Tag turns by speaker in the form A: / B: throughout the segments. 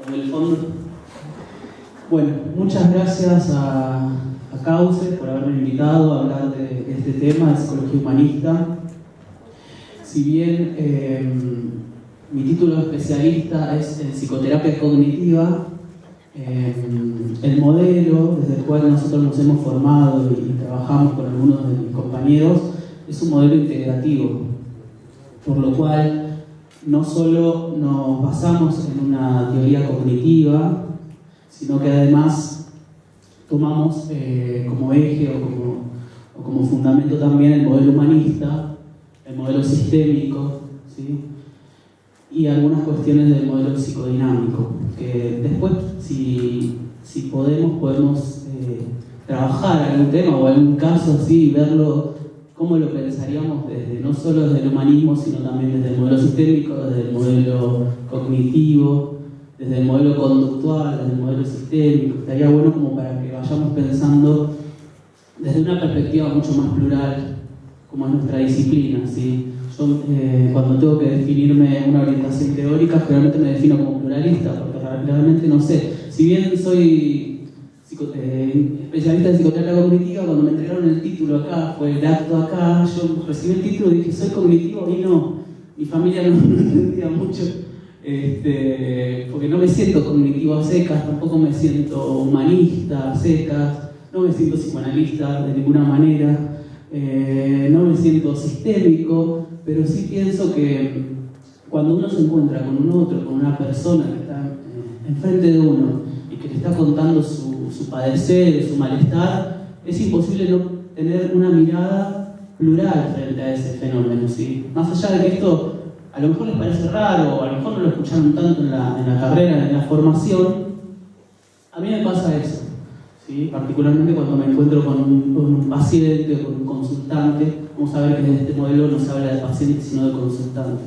A: con el fondo. Bueno, muchas gracias a Cauce por haberme invitado a hablar de este tema de psicología humanista. Si bien mi título de especialista es en psicoterapia cognitiva, el modelo desde el cual nosotros nos hemos formado y trabajamos con algunos de mis compañeros es un modelo integrativo, por lo cual no solo nos basamos en una teoría cognitiva, sino que además tomamos como eje o como fundamento también el modelo humanista, el modelo sistémico, ¿sí? Y algunas cuestiones del modelo psicodinámico, que después, si podemos trabajar algún tema o algún caso así y verlo, cómo lo pensaríamos no solo desde el humanismo, sino también desde el modelo sistémico, desde el modelo cognitivo, desde el modelo conductual, desde el modelo sistémico. Estaría bueno como para que vayamos pensando desde una perspectiva mucho más plural, como es nuestra disciplina, ¿sí? Yo cuando tengo que definirme una orientación teórica, generalmente me defino como pluralista, porque realmente no sé. Si bien soy especialista en psicoterapia cognitiva, cuando me entregaron el título acá, fue el acto acá, yo recibí el título y dije, soy cognitivo, y no. Mi familia no entendía mucho, porque no me siento cognitivo a secas, tampoco me siento humanista a secas, no me siento psicoanalista de ninguna manera, no me siento sistémico, pero sí pienso que cuando uno se encuentra con un otro, con una persona que está enfrente de uno y que le está contando su padecer, su malestar, es imposible no tener una mirada plural frente a ese fenómeno, ¿sí? Más allá de que esto a lo mejor les parece raro, o a lo mejor no lo escucharon tanto en la carrera, en la formación, a mí me pasa eso, ¿sí? Particularmente cuando me encuentro con un paciente o con un consultante. Vamos a ver que en este modelo no se habla de paciente sino de consultante.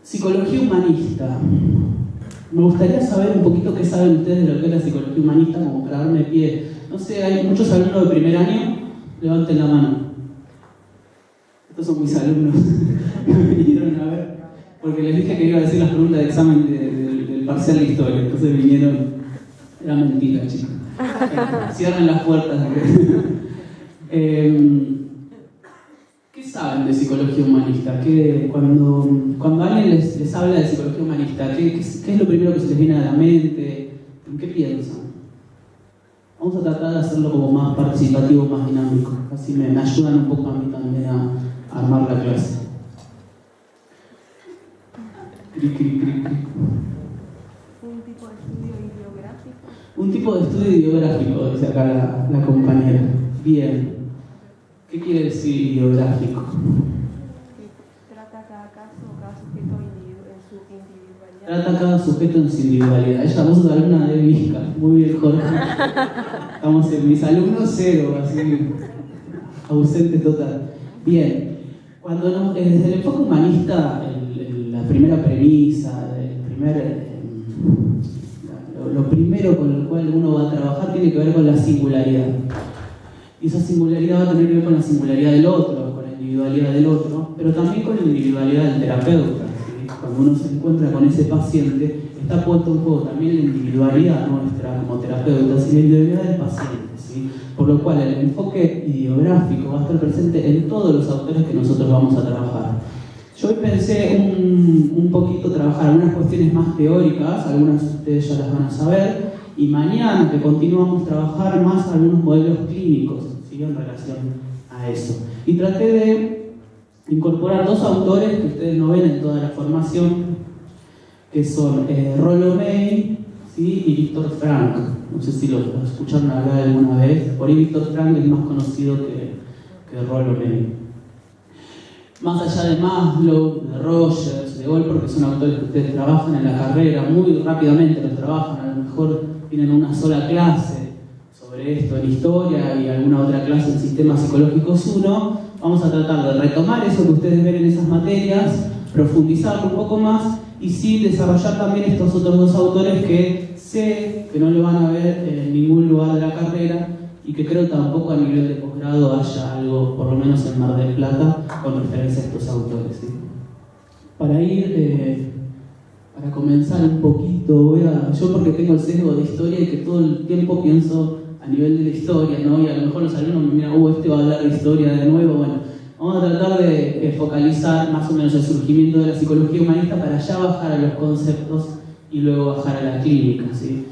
A: Psicología humanista. Me gustaría saber un poquito qué saben ustedes de lo que es la psicología humanista, como para darme pie. No sé, hay muchos alumnos de primer año, levanten la mano. Estos son mis alumnos que me vinieron a ver, porque les dije que iba a decir las preguntas de examen del parcial de historia, entonces vinieron. Era mentira, chicos. Cierren las puertas. ¿Qué saben de psicología humanista? Cuando alguien les habla de psicología humanista, ¿qué es lo primero que se les viene a la mente? ¿En qué piensan? Vamos a tratar de hacerlo como más participativo, más dinámico. Así me ayudan un poco a mí también a armar la clase. Un tipo de estudio ideográfico, dice acá la compañera. Bien. ¿Qué quiere decir ideográfico?
B: Trata cada caso o cada sujeto en su individualidad.
A: Trata cada sujeto en su individualidad. Ella, vos sos alumna de Vizca. Muy bien, Jorge. Estamos en mis alumnos cero, así, ausente total. Bien. Desde el enfoque humanista, la primera premisa, lo primero con lo cual uno va a trabajar tiene que ver con la singularidad. Y esa singularidad va a tener que ver con la singularidad del otro, con la individualidad del otro, pero también con la individualidad del terapeuta, ¿sí? Cuando uno se encuentra con ese paciente, está puesto en juego también la individualidad nuestra como terapeutas y la individualidad del paciente, ¿sí? Por lo cual el enfoque ideográfico va a estar presente en todos los autores que nosotros vamos a trabajar. Yo hoy pensé un poquito trabajar algunas cuestiones más teóricas, algunas de ustedes ya las van a saber, y mañana que continuamos trabajar más algunos modelos clínicos, ¿sí? En relación a eso. Y traté de incorporar dos autores que ustedes no ven en toda la formación, que son Rollo May, ¿sí? Y Viktor Frankl. No sé si lo escucharon hablar alguna vez. Por ahí Viktor Frankl es más conocido que Rollo May. Más allá de Maslow, de Rogers, de Goldberg, que son autores que ustedes trabajan en la carrera, muy rápidamente los trabajan, a lo mejor tienen una sola clase sobre esto en historia y alguna otra clase en sistemas psicológicos 1, vamos a tratar de retomar eso que ustedes ven en esas materias, profundizarlo un poco más y sí desarrollar también estos otros dos autores que sé que no lo van a ver en ningún lugar de la carrera y que creo tampoco a nivel de posgrado haya algo, por lo menos en Mar del Plata, con referencia a estos autores, ¿sí? Para ir para comenzar un poquito, yo porque tengo el sesgo de historia y que todo el tiempo pienso a nivel de la historia, ¿no? Y a lo mejor los alumnos me miran, este va a hablar de historia de nuevo. Bueno, vamos a tratar de focalizar más o menos el surgimiento de la psicología humanista para ya bajar a los conceptos y luego bajar a la clínica, ¿sí?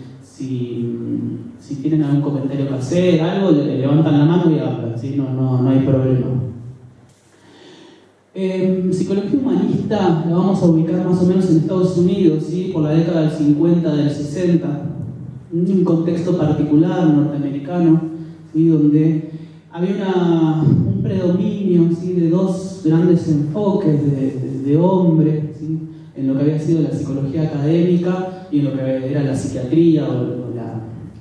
A: Si tienen algún comentario que hacer, algo, levantan la mano y hablan, ¿sí? No hay problema. Psicología humanista la vamos a ubicar más o menos en Estados Unidos, ¿sí? Por la década del 50, del 60, en un contexto particular norteamericano, ¿sí? Donde había un predominio, ¿sí? De dos grandes enfoques de hombres, ¿sí? En lo que había sido la psicología académica y en lo que era la psiquiatría o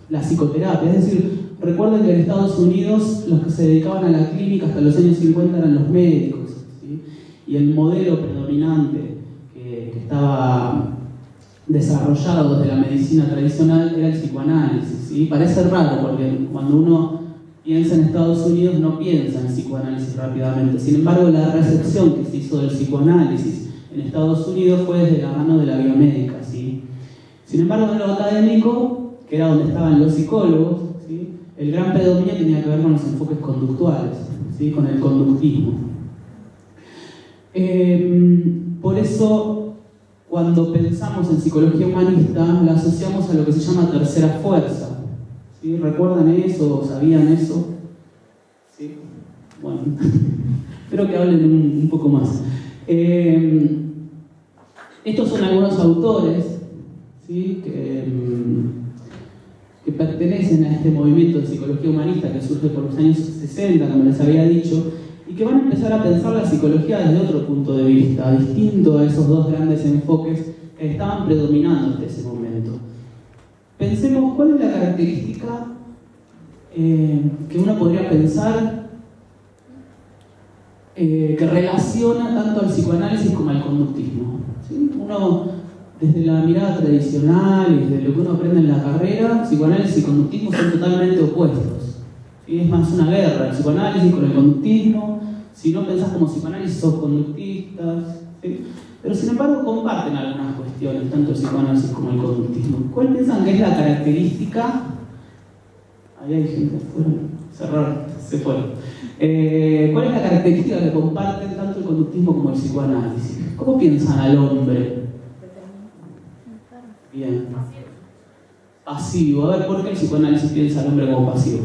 A: la psicoterapia. Es decir, recuerden que en Estados Unidos los que se dedicaban a la clínica hasta los años 50 eran los médicos, ¿sí? Y el modelo predominante que estaba desarrollado desde la medicina tradicional era el psicoanálisis, ¿sí? Parece raro porque cuando uno piensa en Estados Unidos no piensa en psicoanálisis rápidamente. Sin embargo, la recepción que se hizo del psicoanálisis en Estados Unidos fue desde la mano de la biomédica, ¿sí? Sin embargo, en lo académico, que era donde estaban los psicólogos, ¿sí? El gran predominio tenía que ver con los enfoques conductuales, ¿sí? Con el conductismo. Por eso, cuando pensamos en psicología humanista, la asociamos a lo que se llama tercera fuerza, ¿sí? ¿Recuerdan eso? ¿Sabían eso? ¿Sí? Bueno, espero que hablen un poco más. Estos son algunos autores, ¿sí? que pertenecen a este movimiento de psicología humanista que surge por los años 60, como les había dicho, y que van a empezar a pensar la psicología desde otro punto de vista, distinto a esos dos grandes enfoques que estaban predominando hasta ese momento. Pensemos cuál es la característica que uno podría pensar que relaciona tanto al psicoanálisis como al conductismo, ¿sí? Uno, desde la mirada tradicional y desde lo que uno aprende en la carrera, psicoanálisis y conductismo son totalmente opuestos, ¿sí? Es más una guerra, el psicoanálisis con el conductismo. Si no pensás como psicoanálisis, sos conductistas, ¿sí? Pero sin embargo comparten algunas cuestiones, tanto el psicoanálisis como el conductismo. ¿Cuál piensan que es la característica? Ahí hay gente afuera, cerraron, se fueron. ¿Cuál es la característica que comparten tanto el conductismo como el psicoanálisis? ¿Cómo piensan al hombre? Bien. Pasivo. A ver, ¿por qué el psicoanálisis piensa al hombre como pasivo?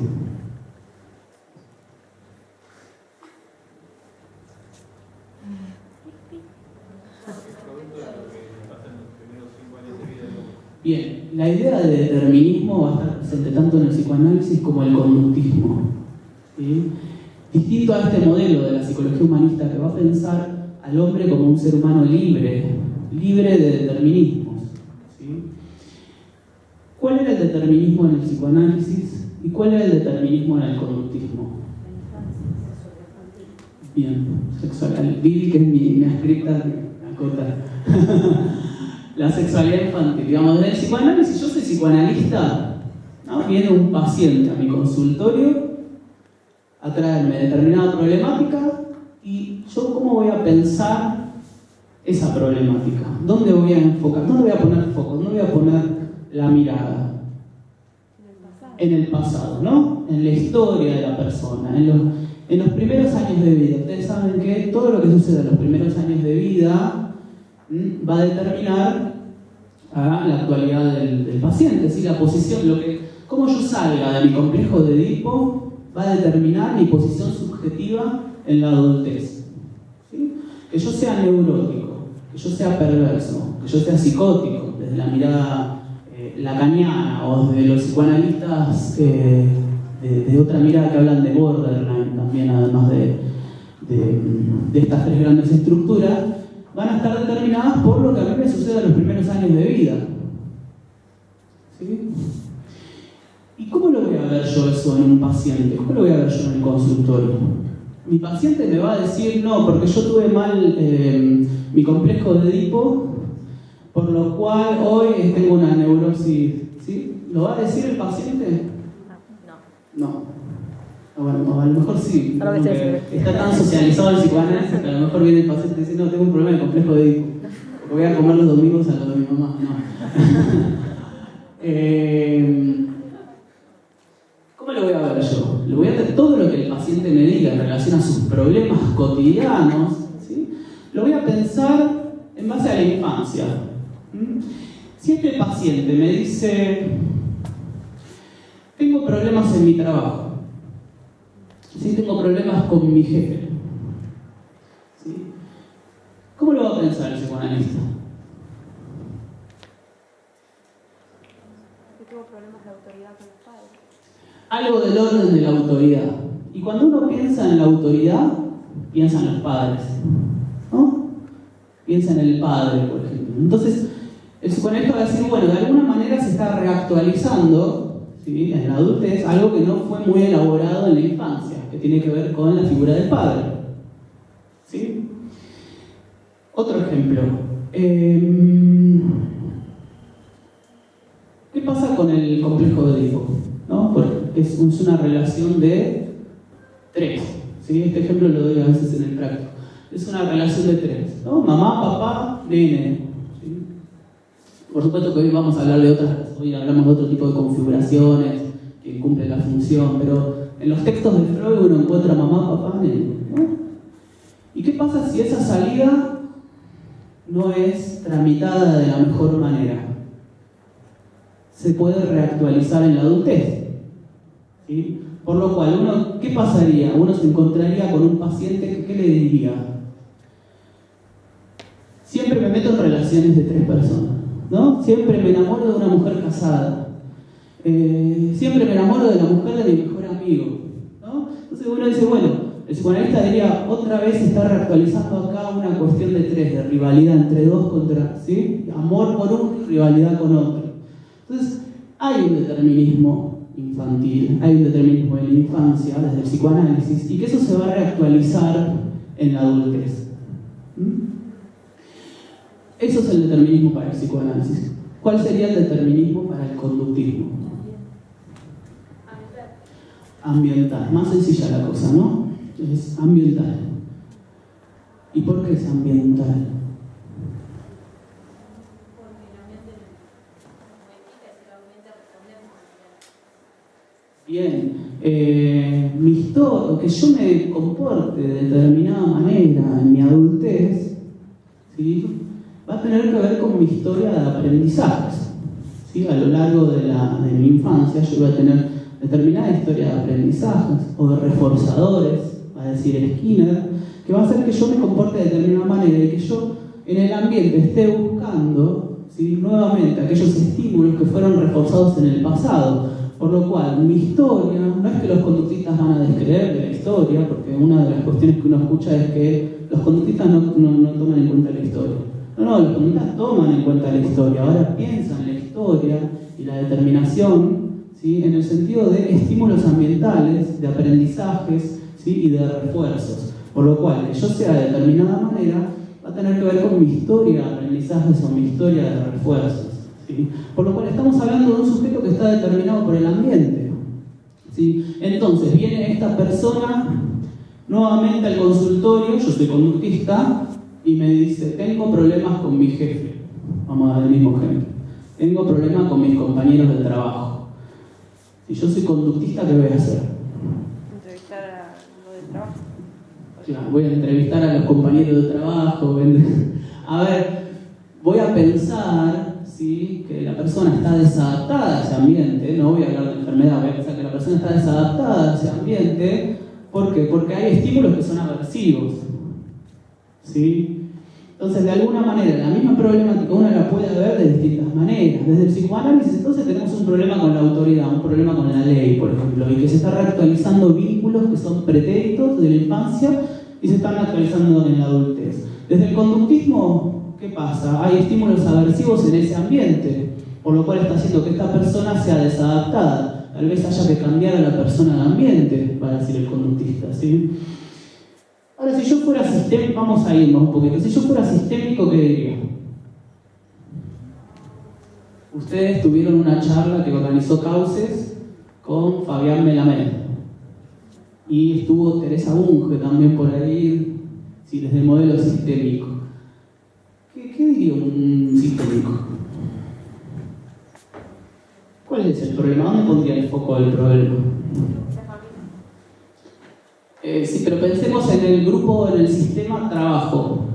A: Bien, la idea de determinismo va a estar presente tanto en el psicoanálisis como en el conductismo, ¿sí? Distinto a este modelo de la psicología humanista que va a pensar al hombre como un ser humano libre de determinismos, ¿sí? ¿Cuál era el determinismo en el psicoanálisis y cuál era el determinismo en el conductismo? Bien, sexual. Vivi, que es mi escrita, acota. La sexualidad infantil. Digamos, en el psicoanálisis, yo soy psicoanalista, ¿no? Viene un paciente a mi consultorio a traerme determinada problemática y yo cómo voy a pensar esa problemática, dónde voy a enfocar, dónde voy a poner foco, dónde voy a poner la mirada. En el pasado, ¿no? En la historia de la persona, en los primeros años de vida. Ustedes saben que todo lo que sucede en los primeros años de vida va a determinar la actualidad del paciente, ¿sí? La posición, cómo yo salga de mi complejo de Edipo va a determinar mi posición subjetiva en la adultez, ¿sí? Que yo sea neurótico, que yo sea perverso, que yo sea psicótico, desde la mirada lacaniana o desde los psicoanalistas de otra mirada que hablan de borderline también, además de estas tres grandes estructuras, van a estar determinadas por lo que a mí me sucede en los primeros años de vida, ¿sí? ¿Y cómo lo voy a ver yo eso en un paciente? ¿Cómo lo voy a ver yo en el consultorio? Mi paciente me va a decir, no, porque yo tuve mal mi complejo de Edipo, por lo cual hoy tengo una neurosis, ¿sí? ¿Lo va a decir el paciente? No. Bueno, a lo mejor sí, está tan socializado el psicoanálisis que a lo mejor viene el paciente diciendo, no, tengo un problema de complejo de Edipo. Porque voy a comer los domingos a lo de mi mamá, no. ¿Cómo lo voy a ver yo? Le voy a hacer todo lo que el paciente me diga en relación a sus problemas cotidianos, ¿sí? Lo voy a pensar en base a la infancia. Si este paciente me dice, tengo problemas en mi trabajo, ¿sí? Tengo problemas con mi jefe, ¿sí? ¿Cómo lo va a pensar el psicoanalista?
B: Yo tengo problemas de autoridad con los padres.
A: Algo del orden de la autoridad. Y cuando uno piensa en la autoridad, piensa en los padres, ¿no? Piensa en el padre, por ejemplo. Entonces, el psicoanalista va a decir, bueno, de alguna manera se está reactualizando, ¿sí?, en la adultez, algo que no fue muy elaborado en la infancia, que tiene que ver con la figura del padre, ¿sí? Otro ejemplo. ¿Qué pasa con el complejo de Edipo? ¿No? Porque es una relación de 3. ¿Sí? Este ejemplo lo doy a veces en el práctico. Es una relación de 3, ¿no? Mamá, papá, nene. ¿Sí? Por supuesto que hoy vamos a hablar de otras, hoy hablamos de otro tipo de configuraciones que cumplen la función, pero en los textos de Freud uno encuentra mamá, papá, nene, ¿no? ¿Y qué pasa si esa salida no es tramitada de la mejor manera? Se puede reactualizar en la adultez, ¿sí? Por lo cual, uno, ¿qué pasaría? Uno se encontraría con un paciente que, ¿qué le diría? Siempre me meto en relaciones de 3 personas, ¿no? Siempre me enamoro de una mujer casada, siempre me enamoro de la mujer de mi mejor amigo, ¿no? Entonces uno dice, bueno, el psicoanalista diría, otra vez se está reactualizando acá una cuestión de 3, de rivalidad entre 2 contra, ¿sí? Amor por uno y rivalidad con otro. Entonces, hay un determinismo infantil, hay un determinismo en la infancia, desde el psicoanálisis, y que eso se va a reactualizar en la adultez. Eso es el determinismo para el psicoanálisis. ¿Cuál sería el determinismo para el conductismo? Ambiental. Más sencilla la cosa, ¿no? Es ambiental. ¿Y por qué es ambiental? Bien, mi historia, que yo me comporte de determinada manera en mi adultez, ¿sí?, va a tener que ver con mi historia de aprendizajes, ¿sí? A lo largo de mi infancia yo voy a tener determinada historia de aprendizajes o de reforzadores, va a decir Skinner, que va a hacer que yo me comporte de determinada manera y que yo en el ambiente esté buscando, ¿sí?, nuevamente aquellos estímulos que fueron reforzados en el pasado. Por lo cual, mi historia, no es que los conductistas van a descreer de la historia, porque una de las cuestiones que uno escucha es que los conductistas no toman en cuenta la historia. No, los conductistas toman en cuenta la historia, ahora piensan la historia y la determinación, ¿sí?, en el sentido de estímulos ambientales, de aprendizajes, ¿sí?, y de refuerzos. Por lo cual, que yo sea de determinada manera, va a tener que ver con mi historia de aprendizajes o mi historia de refuerzos. ¿Sí? Por lo cual estamos hablando de un sujeto que está determinado por el ambiente, ¿sí? Entonces viene esta persona nuevamente al consultorio, yo soy conductista, y me dice, tengo problemas con mi jefe, vamos a dar el mismo ejemplo, tengo problemas con mis compañeros de trabajo. Si yo soy conductista, ¿qué voy a hacer?
B: Entrevistar a lo del trabajo.
A: Claro, voy a entrevistar a los compañeros de trabajo, a ver, voy a pensar, ¿sí?, que la persona está desadaptada a ese ambiente. No voy a hablar de enfermedad, voy a pensar que la persona está desadaptada a ese ambiente. ¿Por qué? Porque hay estímulos que son aversivos, ¿sí? Entonces, de alguna manera, la misma problemática uno la puede ver de distintas maneras. Desde el psicoanálisis, entonces, tenemos un problema con la autoridad, un problema con la ley, por ejemplo, y que se está reactualizando vínculos que son pretéritos de la infancia y se están actualizando en la adultez. Desde el conductismo, ¿qué pasa? Hay estímulos aversivos en ese ambiente, por lo cual está haciendo que esta persona sea desadaptada. Tal vez haya que cambiar a la persona de ambiente, va a decir el conductista, ¿sí? Ahora, si yo fuera sistémico, vamos a irnos un poquito. Si yo fuera sistémico, ¿qué diría? Ustedes tuvieron una charla que organizó Cauces con Fabián Melamed. Y estuvo Teresa Bunge también por ahí, sí, desde el modelo sistémico. ¿Qué ¿qué diría un sistémico? ¿Cuál es el problema? ¿Dónde pondría el foco del problema? Sí, pero pensemos en el grupo, en el sistema trabajo.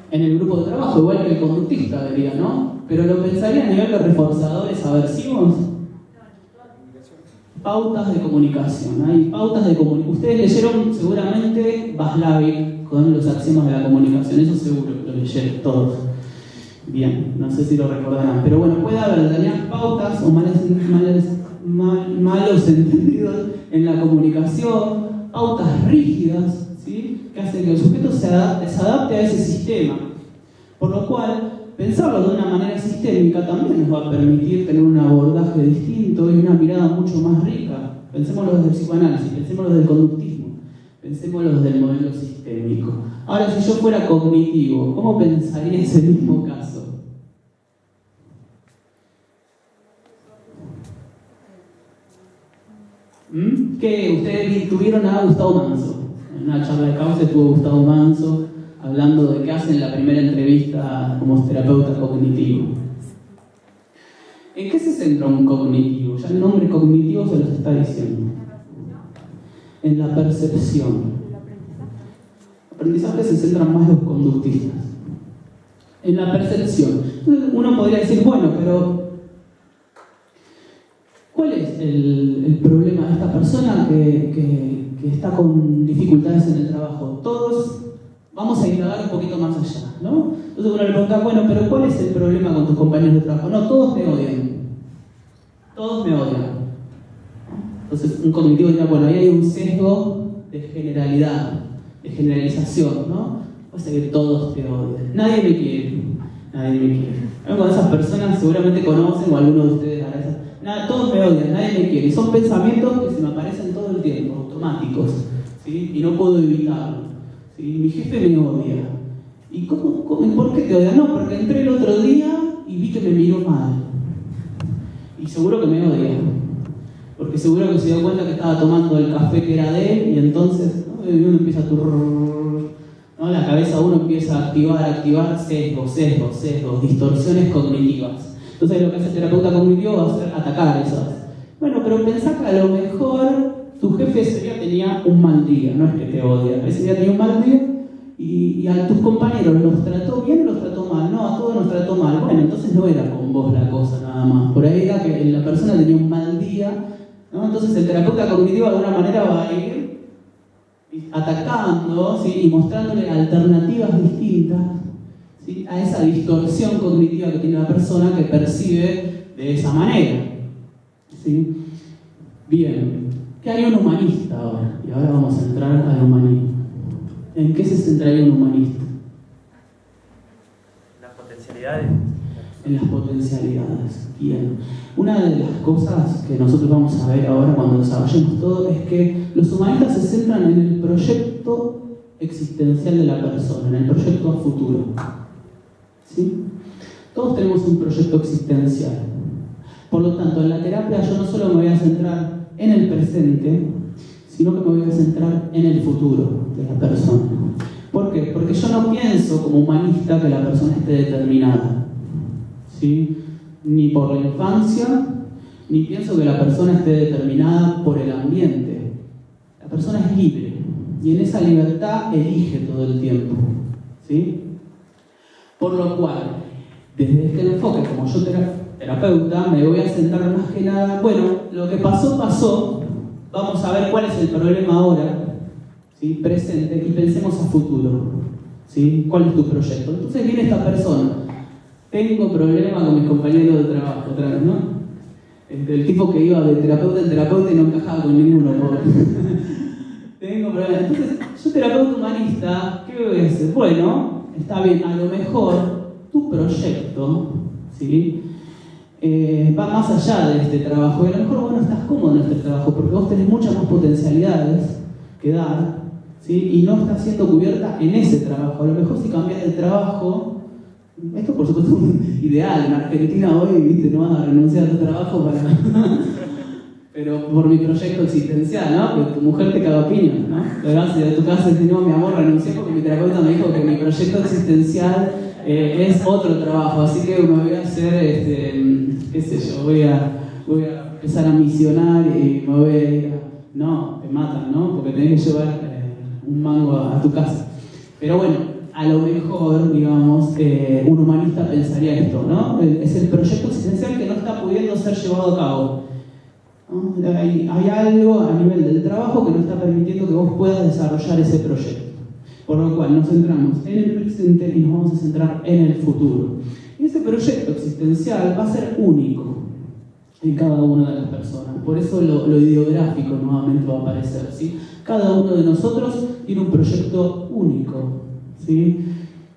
A: En el grupo de trabajo, igual que el conductista, diría, ¿no? Pero lo pensaría a nivel de reforzadores aversivos. Pautas de comunicación. Hay pautas de comunicación. Ustedes leyeron seguramente Václavic con los axiomas de la comunicación, eso seguro lo leyeron todos. Bien, no sé si lo recordarán, pero bueno, puede haber dañadas pautas o malos entendidos en la comunicación, pautas rígidas, ¿sí? Que hacen que el sujeto se adapte a ese sistema, por lo cual pensarlo de una manera sistémica también nos va a permitir tener un abordaje distinto y una mirada mucho más rica. Pensémoslo desde el psicoanálisis, pensémoslo desde el conductismo, pensémoslo desde el modelo sistémico. Ahora, si yo fuera cognitivo, ¿cómo pensaría ese mismo caso? ¿Qué? Ustedes tuvieron a Gustavo Manso. En una charla de causa estuvo Gustavo Manso hablando de qué hace en la primera entrevista como terapeuta cognitivo. ¿En qué se centra un cognitivo? Ya el nombre cognitivo se los está diciendo. En la percepción. El aprendizaje se centran más los conductistas. En la percepción. Entonces uno podría decir, bueno, pero ¿cuál es el problema de esta persona que está con dificultades en el trabajo? Todos vamos a indagar un poquito más allá, ¿no? Entonces uno le pregunta, bueno, pero ¿cuál es el problema con tus compañeros de trabajo? No, todos me odian. Todos me odian. Entonces un cognitivo diría, bueno, ahí hay un sesgo de generalidad, de generalización, ¿no? O sea que todos te odian. Nadie me quiere. Nadie me quiere. Cuando esas personas seguramente conocen, o alguno de ustedes hará esas. Nada, todos me odian, nadie me quiere. Y son pensamientos que se me aparecen todo el tiempo, automáticos, ¿sí? Y no puedo evitarlo, ¿sí? Mi jefe me odia. ¿Y por qué te odia? No, porque entré el otro día y vi que me miró mal. Y seguro que me odia. Porque seguro que se dio cuenta que estaba tomando el café que era de él y entonces, ¿no? Y uno empieza a ¿no? La cabeza uno empieza a activar sesgos, distorsiones cognitivas. Entonces lo que hace el terapeuta cognitivo va a ser atacar esas. Bueno, pero pensá que a lo mejor tu jefe ese día tenía un mal día, no es que te odia, ese día tenía un mal día y a tus compañeros los trató bien o los trató mal. No, a todos los trató mal. Bueno, entonces no era con vos la cosa nada más. Por ahí era que la persona tenía un mal día, ¿no? Entonces el terapeuta cognitivo de alguna manera va a ir atacando, ¿sí? Y mostrándole alternativas distintas, ¿sí? A esa distorsión cognitiva que tiene la persona que percibe de esa manera, ¿sí? Bien, ¿qué hay un humanista ahora? Y ahora vamos a entrar al humanismo. ¿En qué se centraría un humanista?
C: Las potencialidades.
A: En las potencialidades. Bien. Una de las cosas que nosotros vamos a ver ahora cuando desarrollemos todo es que los humanistas se centran en el proyecto existencial de la persona, en el proyecto a futuro. ¿Sí? Todos tenemos un proyecto existencial. Por lo tanto, en la terapia yo no solo me voy a centrar en el presente, sino que me voy a centrar en el futuro de la persona. ¿Por qué? Porque yo no pienso como humanista que la persona esté determinada, ¿sí? Ni por la infancia, ni pienso que la persona esté determinada por el ambiente. La persona es libre y en esa libertad elige todo el tiempo, ¿sí? Por lo cual, desde este enfoque, como yo terapeuta, me voy a centrar más que nada, bueno, lo que pasó, pasó, vamos a ver cuál es el problema ahora, ¿sí? Presente, y pensemos a futuro, ¿sí? ¿Cuál es tu proyecto? Entonces viene esta persona, tengo problema con mis compañeros de trabajo, otra vez, ¿no? El tipo que iba de terapeuta en terapeuta y no encajaba con ninguno, pobre. Tengo problema. Entonces, yo terapeuta humanista, ¿qué voy a hacer? Bueno, está bien, a lo mejor tu proyecto, ¿sí? Va más allá de este trabajo, y a lo mejor vos no estás cómodo en este trabajo porque vos tenés muchas más potencialidades que dar, ¿sí? Y no estás siendo cubierta en ese trabajo. A lo mejor si cambias de trabajo, esto por supuesto es ideal, en Argentina hoy, ¿viste? No vas a renunciar a tu trabajo para... pero por mi proyecto existencial, ¿no? Que tu mujer te caga piña, ¿no? Llegas de tu casa y dices, no, mi amor, renuncié porque mi terapeuta me dijo que mi proyecto existencial es otro trabajo, así que me voy a hacer, qué sé yo, voy a empezar a misionar y me voy a ir a... No, te matan, ¿no? Porque tenés que llevar un mango a tu casa. Pero bueno, a lo mejor, digamos, un humanista pensaría esto, ¿no? Es el proyecto existencial que no está pudiendo ser llevado a cabo, ¿no? Hay algo a nivel del trabajo que no está permitiendo que vos puedas desarrollar ese proyecto. Por lo cual nos centramos en el presente y nos vamos a centrar en el futuro. Y ese proyecto existencial va a ser único en cada una de las personas. Por eso lo ideográfico nuevamente va a aparecer, ¿sí? Cada uno de nosotros tiene un proyecto único, ¿sí?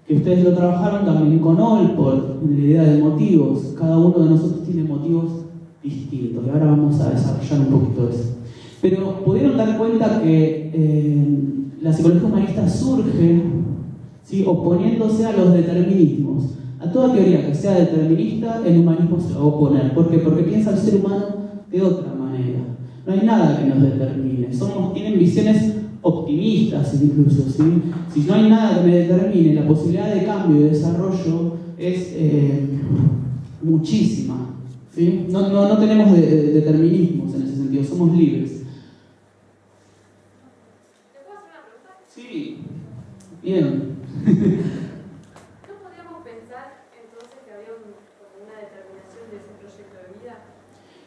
A: Que ustedes lo trabajaron también con Olport, la idea de motivos. Cada uno de nosotros tiene motivos distintos y ahora vamos a desarrollar un poquito eso. Pero pudieron dar cuenta que la psicología humanista surge, ¿sí?, oponiéndose a los determinismos. A toda teoría que sea determinista, el humanismo se va a oponer. ¿Por qué? Porque piensa el ser humano de otra manera. No hay nada que nos determine. Tienen visiones optimistas incluso, ¿sí? Si no hay nada que me determine, la posibilidad de cambio y de desarrollo es muchísima, ¿sí? No tenemos determinismos en ese sentido, somos libres. Sí, bien.
B: ¿No podríamos pensar entonces que había como una determinación de ese proyecto de vida?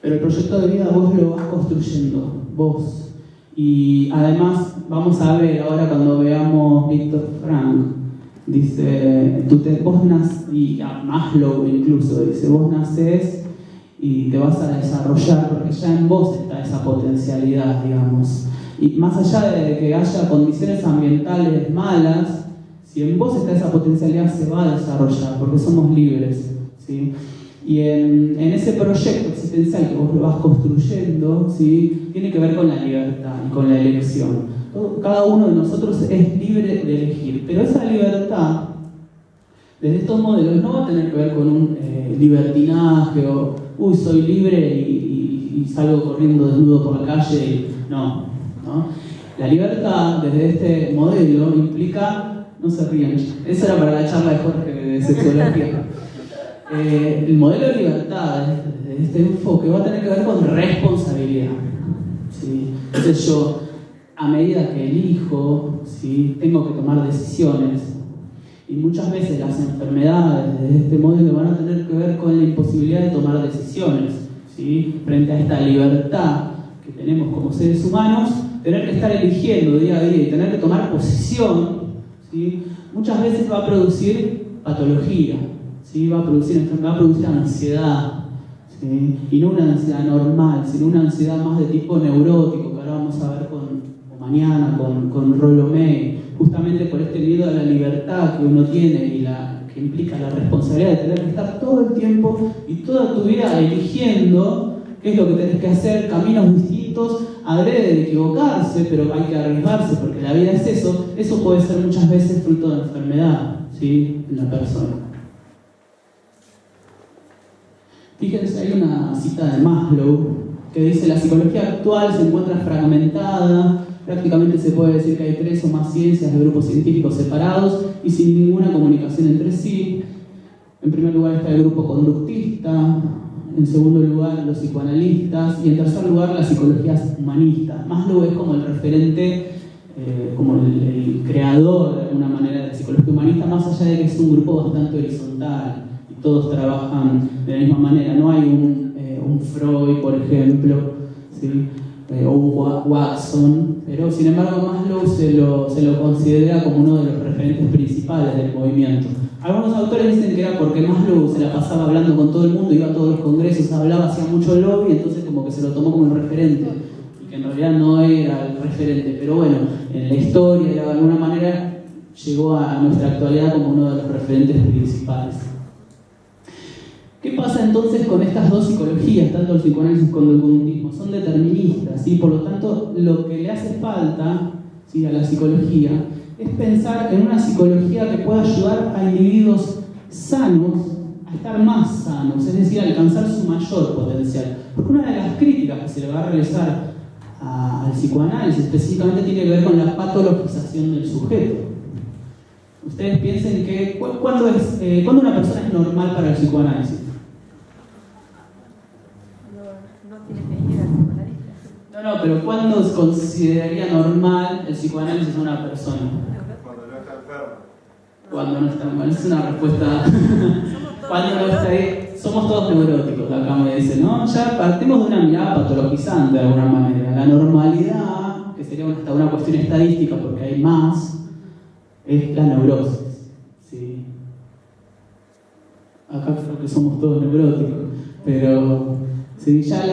A: Pero el proyecto de vida vos lo vas construyendo, vos. Y además, vamos a ver ahora cuando veamos Viktor Frankl, dice, vos nacés, y a Maslow incluso, dice, vos nacés y te vas a desarrollar porque ya en vos está esa potencialidad, digamos. Y más allá de que haya condiciones ambientales malas, si en vos está esa potencialidad se va a desarrollar, porque somos libres, ¿sí? Y en ese proyecto existencial que vos lo vas construyendo, ¿sí?, tiene que ver con la libertad y con la elección. Cada uno de nosotros es libre de elegir, pero esa libertad, desde estos modelos, no va a tener que ver con un libertinaje o, soy libre y salgo corriendo desnudo por la calle y no. La libertad, desde este modelo, implica... No se rían, eso era para la charla de Jorge de sexología. El modelo de libertad, desde este enfoque, va a tener que ver con responsabilidad, ¿sí? Entonces yo, a medida que elijo, ¿sí?, tengo que tomar decisiones. Y muchas veces las enfermedades de este modelo van a tener que ver con la imposibilidad de tomar decisiones, ¿sí?, frente a esta libertad que tenemos como seres humanos. Tener que estar eligiendo día a día y tener que tomar posición, ¿sí?, muchas veces va a producir patología, ¿sí?, va a producir ansiedad, ¿sí?, y no una ansiedad normal, sino una ansiedad más de tipo neurótico, que ahora vamos a ver mañana con Rollo May, justamente por este miedo a la libertad que uno tiene y que implica la responsabilidad de tener que estar todo el tiempo y toda tu vida eligiendo qué es lo que tenés que hacer, caminos distintos, adrede de equivocarse, pero hay que arriesgarse porque la vida es eso puede ser muchas veces fruto de enfermedad, ¿sí?, en la persona. Fíjense, hay una cita de Maslow que dice: la psicología actual se encuentra fragmentada, prácticamente se puede decir que hay 3 o más ciencias de grupos científicos separados y sin ninguna comunicación entre sí. En primer lugar está el grupo conductista, en segundo lugar los psicoanalistas y en tercer lugar las psicologías humanistas. Maslow es como el referente, como el creador de alguna manera de la psicología humanista, más allá de que es un grupo bastante horizontal y todos trabajan de la misma manera. No hay un Freud, por ejemplo, ¿sí?, o un Watson, pero sin embargo Maslow se lo considera como uno de los referentes principales del movimiento. Algunos autores dicen que era porque Maslow se la pasaba hablando con todo el mundo, iba a todos los congresos, hablaba, hacía mucho lobby, entonces como que se lo tomó como un referente, y que en realidad no era el referente, pero bueno, en la historia de alguna manera llegó a nuestra actualidad como uno de los referentes principales. ¿Qué pasa entonces con estas dos psicologías, tanto el psicoanálisis como el conductismo? Son deterministas, ¿sí? Por lo tanto, lo que le hace falta, ¿sí?, a la psicología es pensar en una psicología que pueda ayudar a individuos sanos a estar más sanos, es decir, a alcanzar su mayor potencial. Porque una de las críticas que se le va a realizar al psicoanálisis específicamente tiene que ver con la patologización del sujeto. Ustedes piensen que ¿cuándo una persona es normal para el psicoanálisis?
B: No tiene que ir al psicoanalista.
A: No, pero ¿cuándo se consideraría normal el psicoanálisis a una persona?
C: Cuando no está enfermo.
A: Cuando no está mal, es una respuesta. Cuando no está ahí, somos todos neuróticos, acá me dicen, ¿no? Ya partimos de una mirada patologizante de alguna manera. La normalidad, que sería hasta una cuestión estadística porque hay más, es la neurosis. ¿Sí? Acá creo que somos todos neuróticos, pero sí, ya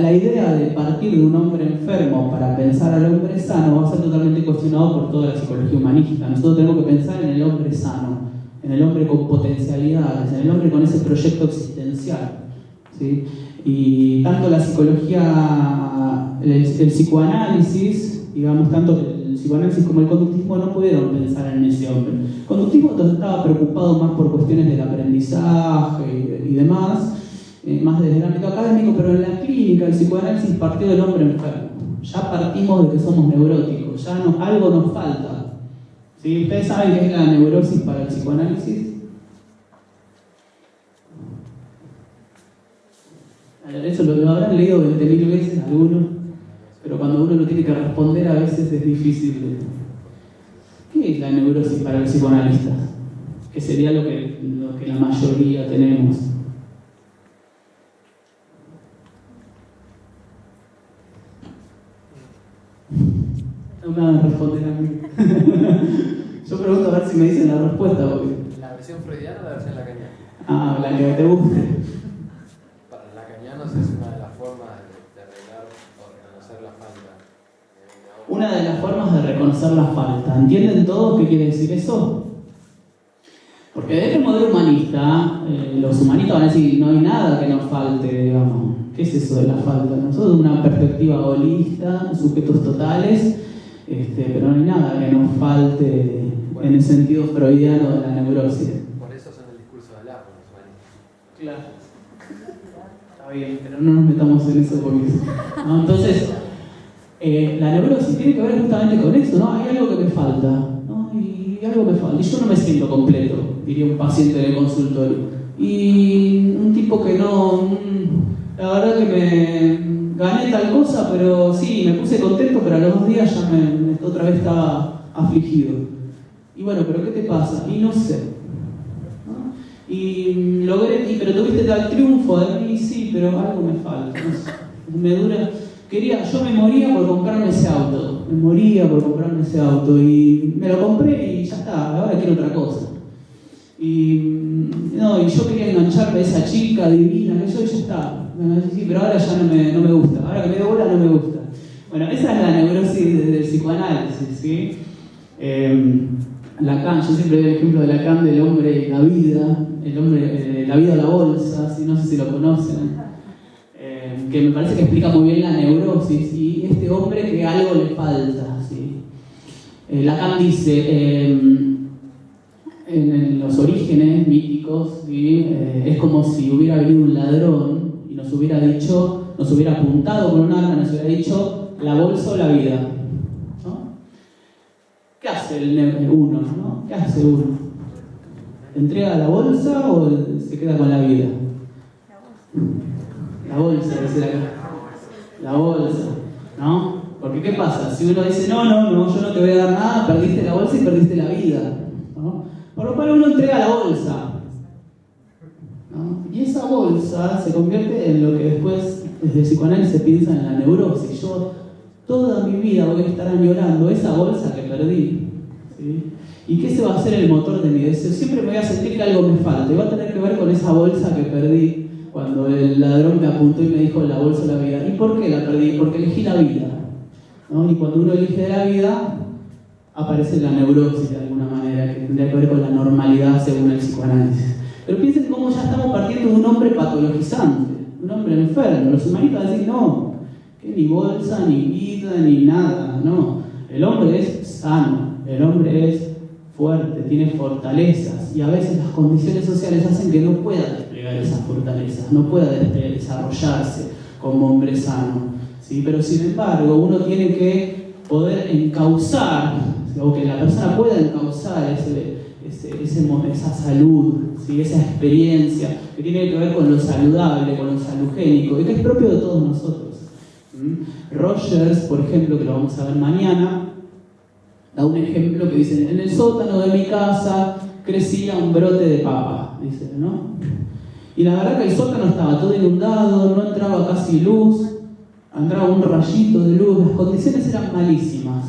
A: la idea de partir de un hombre enfermo para pensar al hombre sano va a ser totalmente cuestionado por toda la psicología humanista. Nosotros tenemos que pensar en el hombre sano, en el hombre con potencialidades, en el hombre con ese proyecto existencial. ¿Sí? Y tanto la psicología, el psicoanálisis, digamos, tanto el psicoanálisis como el conductismo no pudieron pensar en ese hombre. El conductismo estaba preocupado más por cuestiones del aprendizaje y demás, más desde el ámbito académico, pero en la clínica el psicoanálisis partió del hombre enfermo. Ya partimos de que somos neuróticos, ya algo nos falta. ¿Sí? ¿Ustedes saben qué es la neurosis para el psicoanálisis? Eso lo habrán leído 20.000 veces algunos, pero cuando uno lo tiene que responder a veces es difícil. ¿Qué es la neurosis para el psicoanalista? Que sería lo que la mayoría tenemos. No me van a responder a mí. Yo pregunto a ver si me dicen la respuesta. Porque...
D: ¿La versión freudiana o la versión lacaniana?
A: Ah, la que te guste.
D: Para los lacanianos es una de las formas de arreglar o reconocer la falta.
A: Una de las formas de reconocer la falta. ¿Entienden todos qué quiere decir eso? Porque desde el modelo humanista, los humanistas van a decir no hay nada que nos falte, digamos. ¿Qué es eso de la falta? Nosotros de una perspectiva holista, sujetos totales, pero no hay nada que nos falte en el sentido freudiano de la neurosis.
D: Por eso son el discurso de Lapo, los humanistas.
A: Claro. Está bien, pero no nos metamos en eso porque... ¿no? Entonces, la neurosis tiene que ver justamente con eso, ¿no? Hay algo que me falta, ¿no? Y algo me falta. Y yo no me siento completo, diría un paciente de consultorio. Y un tipo que no... La verdad que me gané tal cosa, pero sí, me puse contento, pero a los 2 días ya otra vez estaba afligido. Y bueno, ¿pero qué te pasa? Y no sé. ¿No? Y logré, pero tuviste tal triunfo de mí, sí, pero algo me falta. No sé. Me dura. Yo me moría por comprarme ese auto. Me moría por comprarme ese auto. Y me lo compré y ya está, ahora quiero otra cosa. Y yo quería engancharme a esa chica divina, que yo ya está. Sí, pero ahora ya no me gusta. Ahora que me doy bola no me gusta. Bueno, esa es la neurosis del psicoanálisis, ¿sí? Lacan, yo siempre doy el ejemplo de Lacan del hombre y la vida, el hombre, la vida o la bolsa, ¿sí? No sé si lo conocen, que me parece que explica muy bien la neurosis y este hombre que algo le falta, ¿sí? Lacan dice, en los orígenes míticos, ¿sí? Es como si hubiera venido un ladrón y nos hubiera apuntado con un arma y nos hubiera dicho la bolsa o la vida, ¿no? ¿Qué hace uno, ¿no? ¿Qué hace uno? ¿Entrega la bolsa o se queda con la vida? La bolsa, dice la bolsa, ¿no? Porque ¿qué pasa? Si uno dice no, yo no te voy a dar nada, perdiste la bolsa y perdiste la vida, ¿no? Por lo cual uno entrega la bolsa, ¿no? Y esa bolsa se convierte en lo que después desde el psicoanálisis se piensa en la neurosis. Yo toda mi vida voy a estar añorando esa bolsa que perdí, ¿sí? ¿Y qué se va a hacer el motor de mi deseo? Siempre me voy a sentir que algo me falta y va a tener que ver con esa bolsa que perdí cuando el ladrón me apuntó y me dijo la bolsa o la vida. ¿Y por qué la perdí? Porque elegí la vida, ¿no? Y cuando uno elige la vida aparece la neurosis de alguna manera, que tendría que ver con la normalidad según el psicoanálisis. Pero piensen cómo ya estamos partiendo de un hombre patologizante, un hombre enfermo. Los humanistas dicen no, que ni bolsa, ni vida, ni nada, no. El hombre es sano, el hombre es fuerte, tiene fortalezas, y a veces las condiciones sociales hacen que no pueda desplegar esas fortalezas, no pueda desarrollarse como hombre sano, ¿sí? Pero sin embargo uno tiene que poder encauzar, o que la persona pueda encauzar esa salud, ¿sí? Esa experiencia que tiene que ver con lo saludable, con lo salugénico, y que es propio de todos nosotros. Rogers, por ejemplo, que lo vamos a ver mañana, da un ejemplo que dice: en el sótano de mi casa crecía un brote de papa, dice, ¿no? Y la verdad que el sótano estaba todo inundado, no entraba casi luz, entraba un rayito de luz, las condiciones eran malísimas,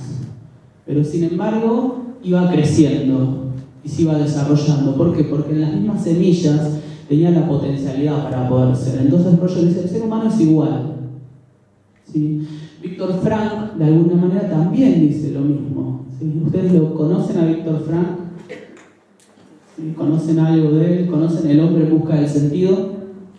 A: pero sin embargo iba creciendo y se iba desarrollando. ¿Por qué? Porque en las mismas semillas tenía la potencialidad para poder ser. Entonces Rogers dice: el ser humano es igual, ¿sí? Víctor Frank, de alguna manera, también dice lo mismo, ¿sí? ¿Ustedes lo conocen a Víctor Frank? ¿Sí? ¿Conocen algo de él? ¿Conocen El hombre en busca del sentido?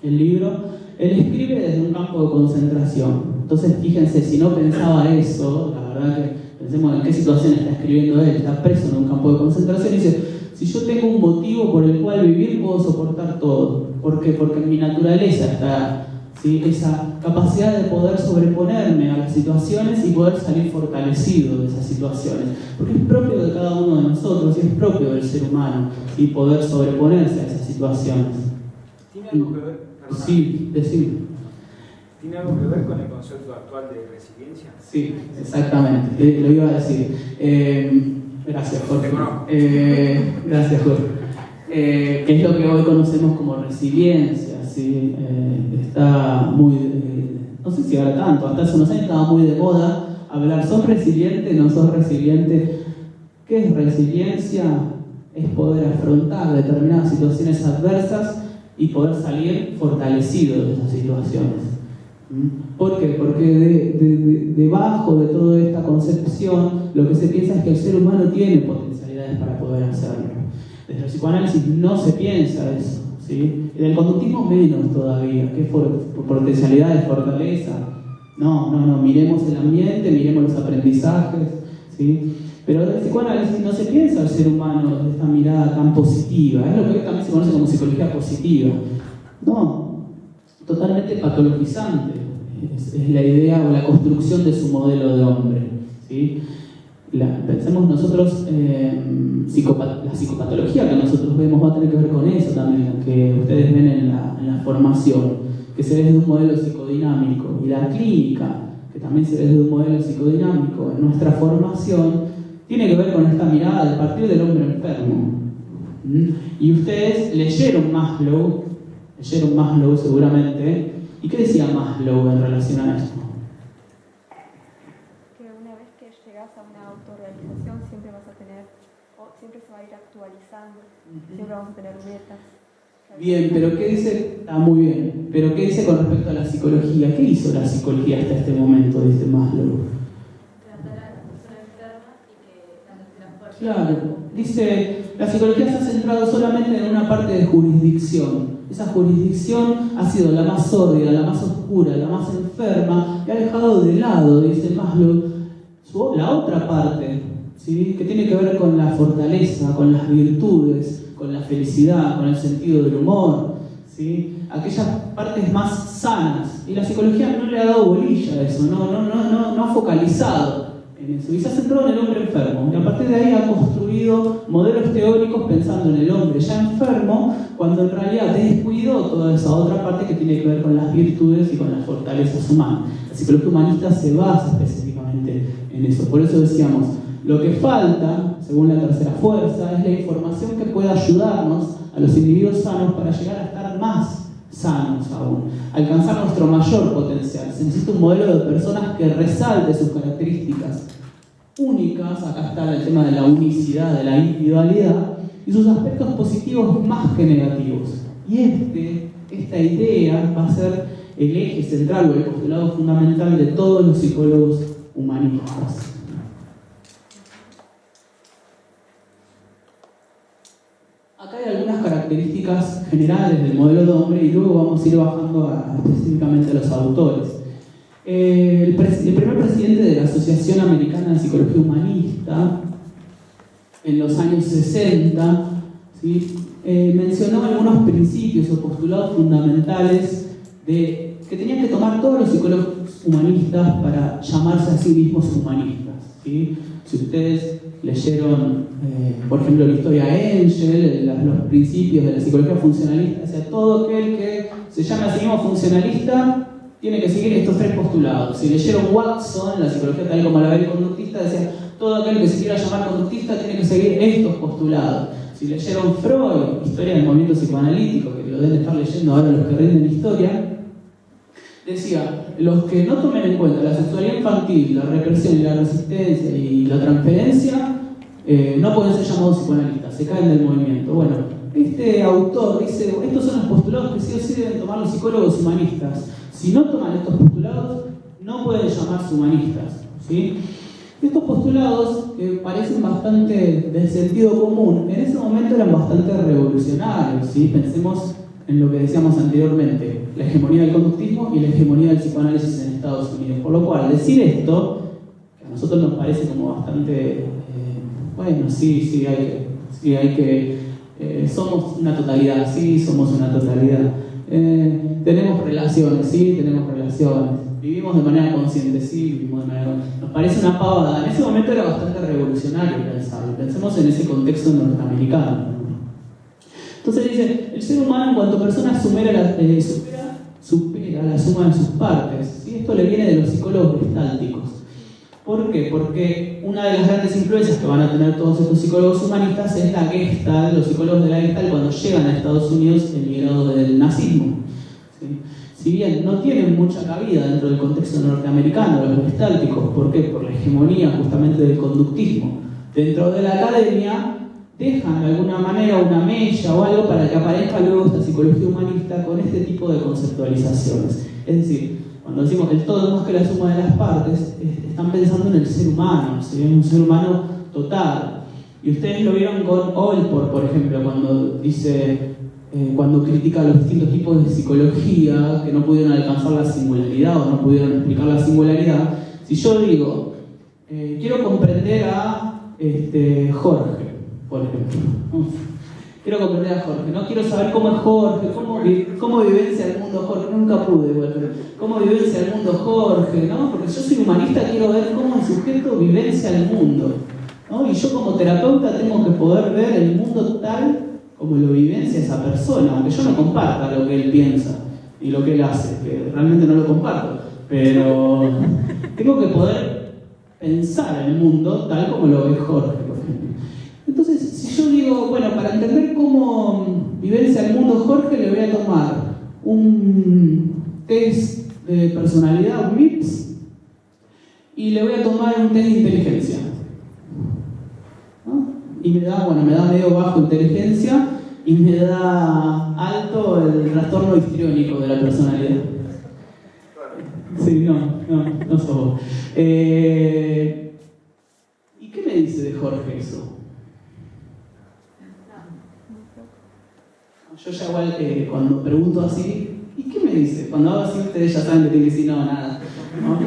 A: El libro. Él escribe desde un campo de concentración. Entonces, fíjense, si no pensaba eso, la verdad que pensemos en qué situación está escribiendo él. Está preso en un campo de concentración y dice: si yo tengo un motivo por el cual vivir, puedo soportar todo. ¿Por qué? Porque en mi naturaleza está, ¿sí?, esa capacidad de poder sobreponerme a las situaciones y poder salir fortalecido de esas situaciones. Porque es propio de cada uno de nosotros y es propio del ser humano, y poder sobreponerse a esas situaciones.
E: ¿Tiene algo que ver? Perdona.
A: Sí, decime.
E: ¿Tiene algo que ver con el concepto actual de resiliencia?
A: Sí, exactamente, lo iba a decir. Gracias, Jorge. Gracias, Jorge. Que es lo que hoy conocemos como resiliencia, ¿sí? Está muy, no sé si ahora tanto, hasta hace unos años estaba muy de moda hablar: ¿sos resiliente? ¿No sos resiliente? ¿Qué es resiliencia? Es poder afrontar determinadas situaciones adversas y poder salir fortalecido de esas situaciones. ¿Por qué? Porque debajo de toda esta concepción lo que se piensa es que el ser humano tiene potencialidades para poder hacerlo. Desde el psicoanálisis no se piensa eso, ¿sí? Y del conductismo menos todavía. ¿Qué potencialidades, fortaleza? No, miremos el ambiente, miremos los aprendizajes, ¿sí? Pero desde el psicoanálisis no se piensa al ser humano desde esta mirada tan positiva. Es lo que hoy también se conoce como psicología positiva. No, totalmente patologizante es la idea o la construcción de su modelo de hombre, ¿sí? Pensemos nosotros, la psicopatología que nosotros vemos va a tener que ver con eso también, que ustedes ven en la formación, que se ve desde un modelo psicodinámico, y la clínica, que también se ve desde un modelo psicodinámico. En nuestra formación tiene que ver con esta mirada de partir del hombre enfermo. Y ustedes leyeron Maslow seguramente. ¿Y qué decía Maslow en relación a esto?
B: Que una vez que llegas a una autorrealización siempre vas a tener, o siempre se va a ir actualizando, siempre vamos a tener metas.
A: Bien, pero ¿qué dice? Está muy bien. Pero ¿qué dice con respecto a la psicología? ¿Qué hizo la psicología hasta este momento, dice Maslow?
B: Tratar a la persona enferma y que la fuerza.
A: Claro, dice, la psicología se ha centrado solamente en una parte de jurisdicción. Esa jurisdicción ha sido la más sórdida, la más oscura, la más enferma, y ha dejado de lado, dice Maslow, la otra parte, ¿sí?, que tiene que ver con la fortaleza, con las virtudes, con la felicidad, con el sentido del humor, ¿sí?, aquellas partes más sanas. Y la psicología no le ha dado bolilla a eso, no ha focalizado en eso, y se ha centrado en el hombre enfermo, y a partir de ahí ha construido modelos teóricos pensando en el hombre ya enfermo, cuando en realidad descuidó toda esa otra parte que tiene que ver con las virtudes y con las fortalezas humanas. La psicología humanista se basa específicamente en eso. Por eso decíamos, lo que falta, según la tercera fuerza, es la información que pueda ayudarnos a los individuos sanos para llegar a estar más sanos aún, alcanzar nuestro mayor potencial. Se necesita un modelo de personas que resalte sus características únicas, acá está el tema de la unicidad, de la individualidad, y sus aspectos positivos más que negativos. Y esta idea va a ser el eje central o el postulado fundamental de todos los psicólogos humanistas. Acá hay algunas características generales del modelo de hombre y luego vamos a ir bajando específicamente a los autores. El primer presidente de la Asociación Americana de Psicología Humanista en los años 60, ¿sí? Mencionó algunos principios o postulados fundamentales que tenían que tomar todos los psicólogos humanistas para llamarse a sí mismos humanistas, ¿sí? Si ustedes leyeron, por ejemplo, la historia de Engel, los principios de la psicología funcionalista, o sea, todo aquel que se llame a sí mismo funcionalista tiene que seguir estos 3 postulados. Si leyeron Watson, la psicología tal como la ve el conductista, decía, todo aquel que se quiera llamar conductista tiene que seguir estos postulados. Si leyeron Freud, historia del movimiento psicoanalítico, que lo deben estar leyendo ahora los que rinden historia, decía, los que no tomen en cuenta la sexualidad infantil, la represión y la resistencia y la transferencia, no pueden ser llamados psicoanalistas, se caen del movimiento. Bueno, este autor dice, estos son los postulados que sí o sí deben tomar los psicólogos humanistas. Si no toman estos postulados, no pueden llamarse humanistas, ¿sí? Estos postulados, que parecen bastante de sentido común, en ese momento eran bastante revolucionarios, ¿sí? Pensemos en lo que decíamos anteriormente, la hegemonía del conductismo y la hegemonía del psicoanálisis en Estados Unidos. Por lo cual, decir esto, que a nosotros nos parece como bastante, bueno, sí hay que somos una totalidad, sí, somos una totalidad. Tenemos relaciones, sí, tenemos relaciones. Vivimos de manera consciente, sí, vivimos de manera consciente. Nos parece una pavada. En ese momento era bastante revolucionario pensarlo. Pensemos en ese contexto norteamericano. Entonces dice, el ser humano en cuanto persona supera la suma de sus partes. ¿Sí? Esto le viene de los psicólogos gestálticos. ¿Por qué? Porque una de las grandes influencias que van a tener todos estos psicólogos humanistas es la Gestalt, los psicólogos de la Gestalt cuando llegan a Estados Unidos emigrados del nazismo. ¿Sí? Si bien no tienen mucha cabida dentro del contexto norteamericano, los gestálticos, ¿por qué? Por la hegemonía justamente del conductismo. Dentro de la academia dejan de alguna manera una mella o algo para que aparezca luego esta psicología humanista con este tipo de conceptualizaciones. Es decir, cuando decimos que el todo es más que la suma de las partes, están pensando en el ser humano, ¿sí? Un ser humano total. Y ustedes lo vieron con Allport, por ejemplo, cuando dice, cuando critica los distintos tipos de psicología que no pudieron alcanzar la singularidad o no pudieron explicar la singularidad. Si yo digo, quiero comprender a Jorge, por ejemplo. Quiero comprender a Jorge, ¿no? Quiero saber cómo es Jorge, cómo vivencia el mundo Jorge. Nunca pude, bueno, cómo vivencia el mundo Jorge, ¿no? Porque yo soy humanista, quiero ver cómo el sujeto vivencia el mundo, ¿no? Y yo como terapeuta tengo que poder ver el mundo tal como lo vivencia esa persona, aunque yo no comparta lo que él piensa y lo que él hace, que realmente no lo comparto, pero tengo que poder pensar el mundo tal como lo ve Jorge, por ejemplo. Entonces, si yo digo, bueno, para entender cómo vivencia el mundo Jorge, le voy a tomar un test de personalidad, un MIPS, y le voy a tomar un test de inteligencia, ¿no? Y me da medio bajo inteligencia y me da alto el trastorno histriónico de la personalidad. Sí, no sos vos. ¿Y qué me dice de Jorge eso? Yo ya igual cuando pregunto así, ¿y qué me dice? Cuando hago así ustedes ya saben que tiene que decir no, nada, ¿no?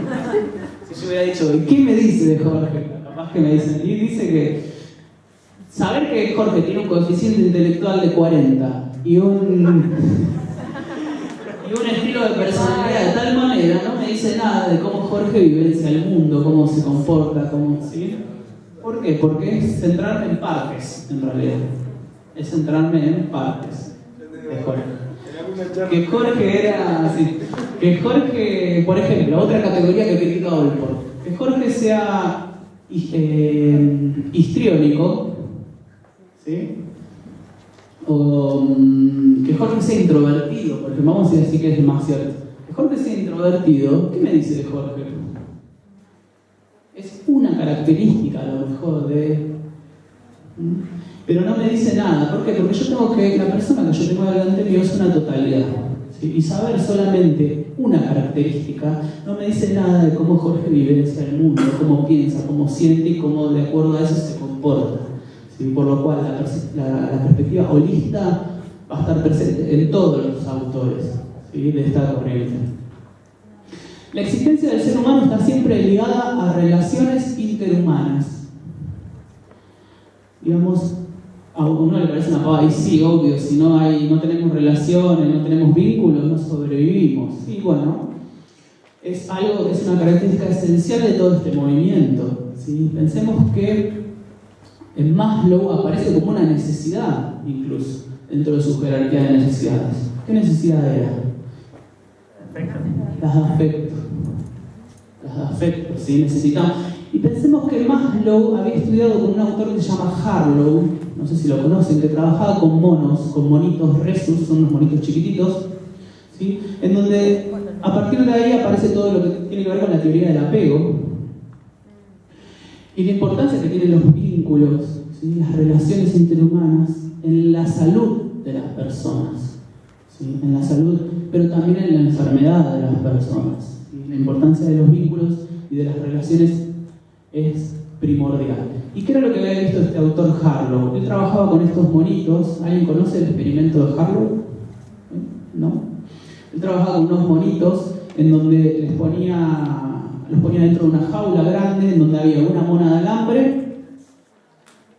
A: Si yo hubiera dicho, ¿y qué me dice de Jorge? Capaz que me dicen, y dice que saber que Jorge tiene un coeficiente intelectual de 40 y un estilo de personalidad de tal manera, no me dice nada de cómo Jorge vivencia el mundo, cómo se comporta, ¿sí? ¿Por qué? Porque es centrarme en partes, en realidad. Es centrarme en partes. De Jorge. Que Jorge era así. Que Jorge, por ejemplo, otra categoría que critica Allport, que Jorge sea histriónico, ¿sí? O que Jorge sea introvertido, porque vamos a decir que es demasiado. Que Jorge sea introvertido, ¿qué me dice de Jorge? Es una característica a lo mejor de... Pero no me dice nada. ¿Por qué? Porque yo tengo que, la persona que yo tengo delante mío es una totalidad, ¿sí? Y saber solamente una característica no me dice nada de cómo Jorge vivencia el mundo, cómo piensa, cómo siente y cómo de acuerdo a eso se comporta, ¿sí? Por lo cual la perspectiva holista va a estar presente en todos los autores, ¿sí? De esta corriente. La existencia del ser humano está siempre ligada a relaciones interhumanas. digamos, a uno le parece una pavada, y sí, obvio, si no tenemos relaciones, no tenemos vínculos, no sobrevivimos. Y bueno, es una característica esencial de todo este movimiento, ¿sí? Pensemos que en Maslow aparece como una necesidad, incluso, dentro de su jerarquía de necesidades. ¿Qué necesidad era? Las de afecto. Las de afecto, ¿sí? Necesitamos. Y pensemos que Maslow había estudiado con un autor que se llama Harlow, no sé si lo conocen, que trabajaba con monos, con monitos rhesus, son unos monitos chiquititos, ¿sí? En donde a partir de ahí aparece todo lo que tiene que ver con la teoría del apego y la importancia que tienen los vínculos, ¿sí? Las relaciones interhumanas en la salud de las personas, ¿sí? En la salud, pero también en la enfermedad de las personas, ¿sí? La importancia de los vínculos y de las relaciones es primordial. ¿Y qué era lo que había visto este autor Harlow? Él trabajaba con estos monitos. ¿Alguien conoce el experimento de Harlow? ¿No? Él trabajaba con unos monitos en donde los ponía dentro de una jaula grande en donde había una mona de alambre,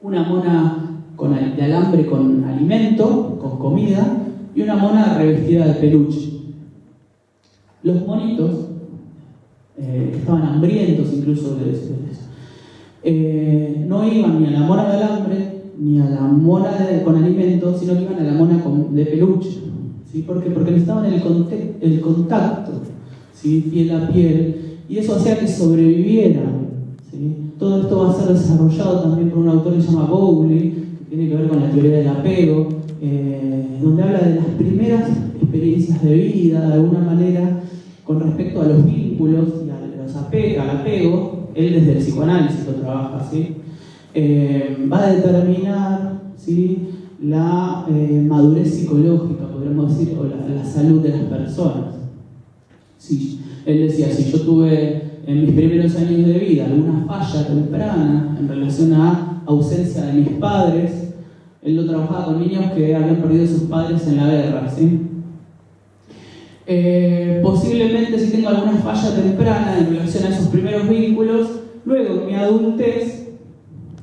A: una mona de alambre con alimento, con comida, y una mona revestida de peluche. Los monitos estaban hambrientos incluso de eso. No iban ni a la mona de alambre ni a la mona con alimento, sino que iban a la mona de peluche, ¿sí? ¿Por qué? Porque necesitaban el contacto, ¿sí? Piel a piel, y eso hacía que sobrevivieran, ¿sí? Todo esto va a ser desarrollado también por un autor que se llama Bowley, que tiene que ver con la teoría del apego, donde habla de las primeras experiencias de vida, de alguna manera, con respecto a los vínculos y al apego. Él desde el psicoanálisis lo trabaja, ¿sí? Va a determinar, ¿sí? La madurez psicológica, podríamos decir, o la salud de las personas. Sí, él decía, si yo tuve en mis primeros años de vida alguna falla temprana en relación a ausencia de mis padres, él lo trabajaba con niños que habían perdido a sus padres en la guerra, ¿sí? Posiblemente si tengo alguna falla temprana en relación a esos primeros vínculos, luego en mi adultez,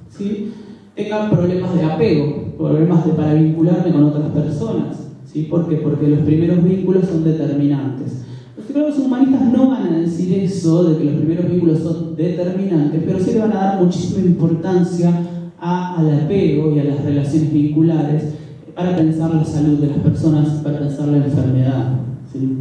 A: ¿sí? Tenga problemas de apego, problemas para vincularme con otras personas, ¿sí? ¿Por qué? Porque los primeros vínculos son determinantes. Los psicólogos humanistas no van a decir eso, de que los primeros vínculos son determinantes, pero sí le van a dar muchísima importancia al apego y a las relaciones vinculares para pensar la salud de las personas, para pensar la enfermedad, ¿sí?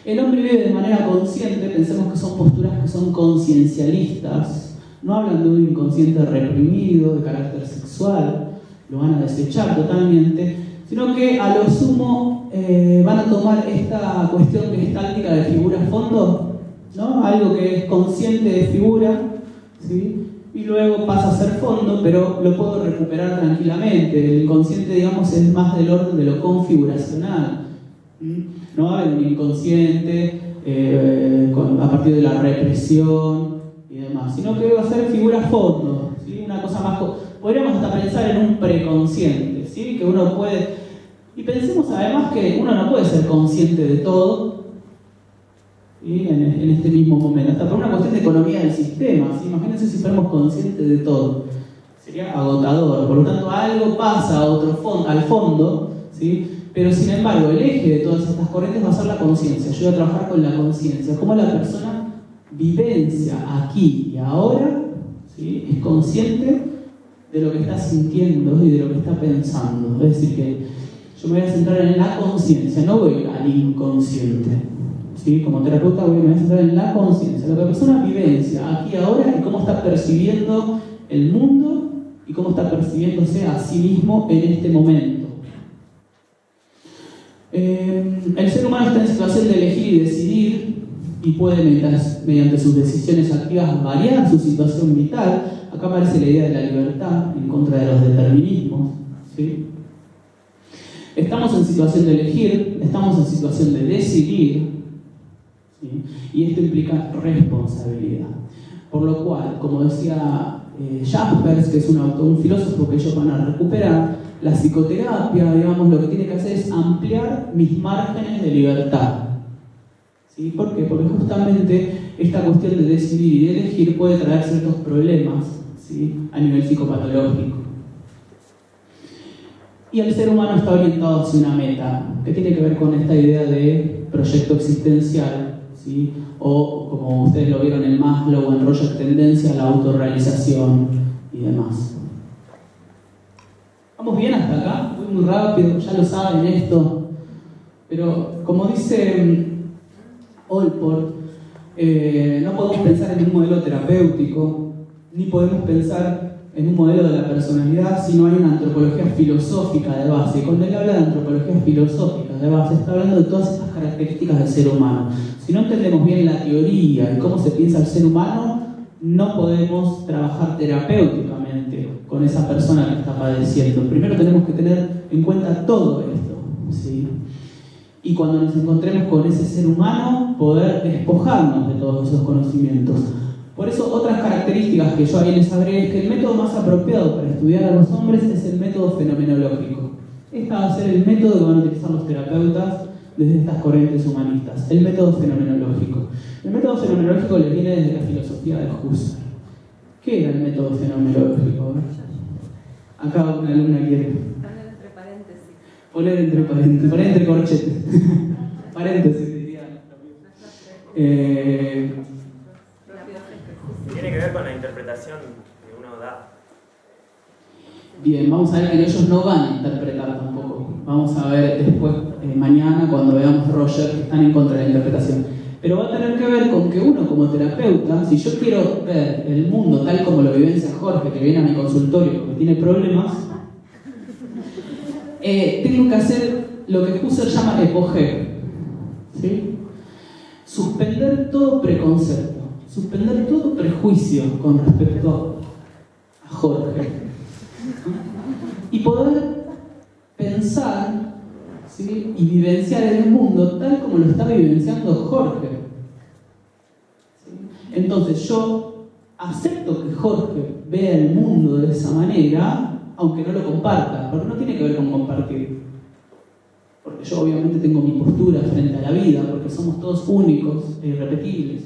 A: El hombre vive de manera consciente, pensemos que son posturas que son conciencialistas, no hablan de un inconsciente reprimido, de carácter sexual, lo van a desechar totalmente, sino que a lo sumo van a tomar esta cuestión gestáltica de figura-fondo, ¿no? Algo que es consciente de figura, ¿sí? Y luego pasa a ser fondo, pero lo puedo recuperar tranquilamente. El inconsciente, digamos, es más del orden de lo configuracional. No va a haber un inconsciente a partir de la represión y demás, sino que va a ser figura-fondo, ¿sí? Una cosa más. Podríamos hasta pensar en un preconsciente, ¿sí? Que uno puede. Y pensemos además que uno no puede ser consciente de todo, ¿sí? En este mismo momento, hasta por una cuestión de economía del sistema, ¿sí? Imagínense si fuéramos conscientes de todo, sería agotador. Por lo tanto, algo pasa al fondo, ¿sí? Pero sin embargo, el eje de todas estas corrientes va a ser la conciencia. Yo voy a trabajar con la conciencia, cómo la persona vivencia aquí y ahora, ¿sí? Es consciente de lo que está sintiendo y de lo que está pensando. Es decir, que yo me voy a centrar en la conciencia, no voy al inconsciente, ¿sí? Como terapeuta me voy a centrar en la conciencia, lo que la persona vivencia aquí y ahora y cómo está percibiendo el mundo y cómo está percibiéndose a sí mismo en este momento. El ser humano está en situación de elegir y decidir y puede, mediante sus decisiones activas, variar su situación vital. Acá aparece la idea de la libertad en contra de los determinismos, ¿sí? Estamos en situación de elegir, estamos en situación de decidir, ¿sí? Y esto implica responsabilidad. Por lo cual, como decía Jaspers, que es un filósofo que ellos van a recuperar, la psicoterapia, digamos, lo que tiene que hacer es ampliar mis márgenes de libertad, ¿sí? ¿Por qué? Porque justamente esta cuestión de decidir y de elegir puede traer ciertos problemas, ¿sí? A nivel psicopatológico. Y el ser humano está orientado hacia una meta, que tiene que ver con esta idea de proyecto existencial, ¿sí? O, como ustedes lo vieron en Maslow o en Rogers, tendencia a la autorrealización y demás. ¿Vamos bien hasta acá? Voy muy rápido, ya lo saben esto. Pero, como dice Allport, no podemos pensar en un modelo terapéutico, ni podemos pensar en un modelo de la personalidad si no hay una antropología filosófica de base. Y cuando él habla de antropología filosófica de base, está hablando de todas estas características del ser humano. Si no entendemos bien la teoría y cómo se piensa el ser humano, no podemos trabajar terapéuticamente con esa persona que está padeciendo. Primero tenemos que tener en cuenta todo esto, ¿sí? Y cuando nos encontremos con ese ser humano, poder despojarnos de todos esos conocimientos. Por eso, otras características que yo ahí les agregué es que el método más apropiado para estudiar a los hombres es el método fenomenológico. Este va a ser el método que van a utilizar los terapeutas desde estas corrientes humanistas, el método fenomenológico. El método fenomenológico le viene desde la filosofía de Husserl. ¿Qué era el método fenomenológico? Acá una alumna quiere
B: Poner entre paréntesis.
A: poner entre corchetes. Paréntesis, diría.
F: Tiene que ver con la interpretación que uno da.
A: Bien, vamos a ver que ellos no van a interpretar tampoco. Vamos a ver después, mañana, cuando veamos Roger, que están en contra de la interpretación. Pero va a tener que ver con que uno como terapeuta, si yo quiero ver el mundo tal como lo vivencia Jorge, que viene a mi consultorio porque tiene problemas, tengo que hacer lo que Husserl llama epogeo, ¿sí? Suspender todo preconcepto, suspender todo prejuicio con respecto a Jorge y poder pensar, ¿sí? Y vivenciar el mundo tal como lo está vivenciando Jorge, ¿sí? Entonces yo acepto que Jorge vea el mundo de esa manera, aunque no lo comparta, porque no tiene que ver con compartir, porque yo obviamente tengo mi postura frente a la vida, porque somos todos únicos e irrepetibles.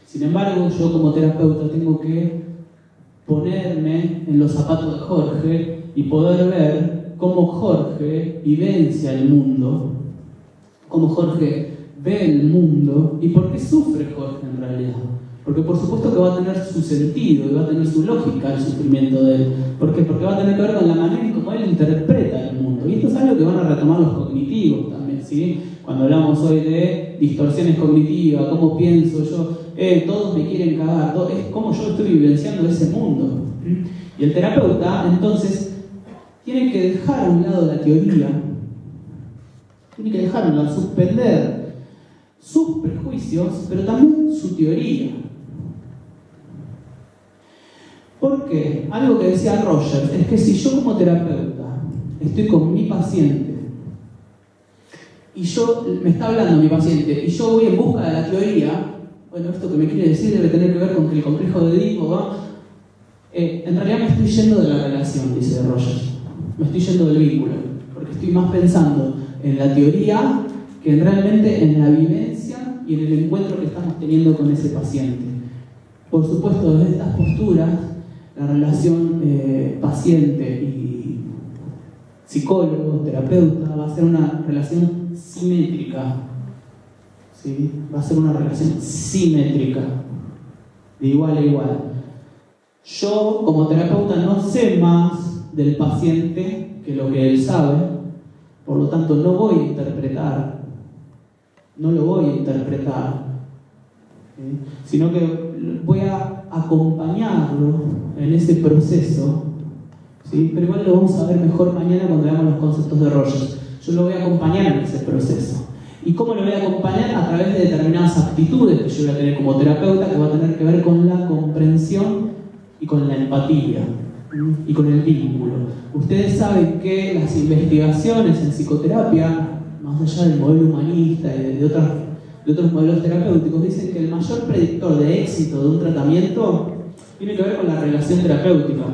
A: Sin embargo, yo como terapeuta tengo que ponerme en los zapatos de Jorge y poder ver cómo Jorge vivencia el mundo, cómo Jorge ve el mundo y por qué sufre Jorge en realidad. Porque por supuesto que va a tener su sentido y va a tener su lógica el sufrimiento de él. ¿Por qué? Porque va a tener que ver con la manera en cómo él interpreta el mundo. Y esto es algo que van a retomar los cognitivos también, ¿sí? Cuando hablamos hoy de distorsiones cognitivas, cómo pienso yo, todos me quieren cagar, es cómo yo estoy vivenciando ese mundo. Y el terapeuta, entonces, tiene que dejar a un lado la teoría, tiene que dejar a un lado, suspender sus prejuicios, pero también su teoría. Porque algo que decía Rogers es que si yo como terapeuta estoy con mi paciente y me está hablando mi paciente y yo voy en busca de la teoría, bueno, esto que me quiere decir debe tener que ver con que el complejo de Edipo, ¿no? En realidad me estoy yendo de la relación, dice Rogers, me estoy yendo del vínculo, porque estoy más pensando en la teoría que realmente en la vivencia y en el encuentro que estamos teniendo con ese paciente. Por supuesto, desde estas posturas, la relación paciente y psicólogo, terapeuta, va a ser una relación simétrica, ¿sí? Va a ser una relación simétrica, de igual a igual. Yo, como terapeuta, no sé más del paciente que lo que él sabe, por lo tanto, no voy a interpretar, no lo voy a interpretar, ¿sí? Sino que voy a acompañarlo en ese proceso, ¿sí? Pero igual lo vamos a ver mejor mañana cuando veamos los conceptos de Rogers. Yo lo voy a acompañar en ese proceso. ¿Y cómo lo voy a acompañar? A través de determinadas actitudes que yo voy a tener como terapeuta, que va a tener que ver con la comprensión y con la empatía y con el vínculo. Ustedes saben que las investigaciones en psicoterapia, más allá del modelo humanista y de otros modelos terapéuticos, dicen que el mayor predictor de éxito de un tratamiento tiene que ver con la relación terapéutica,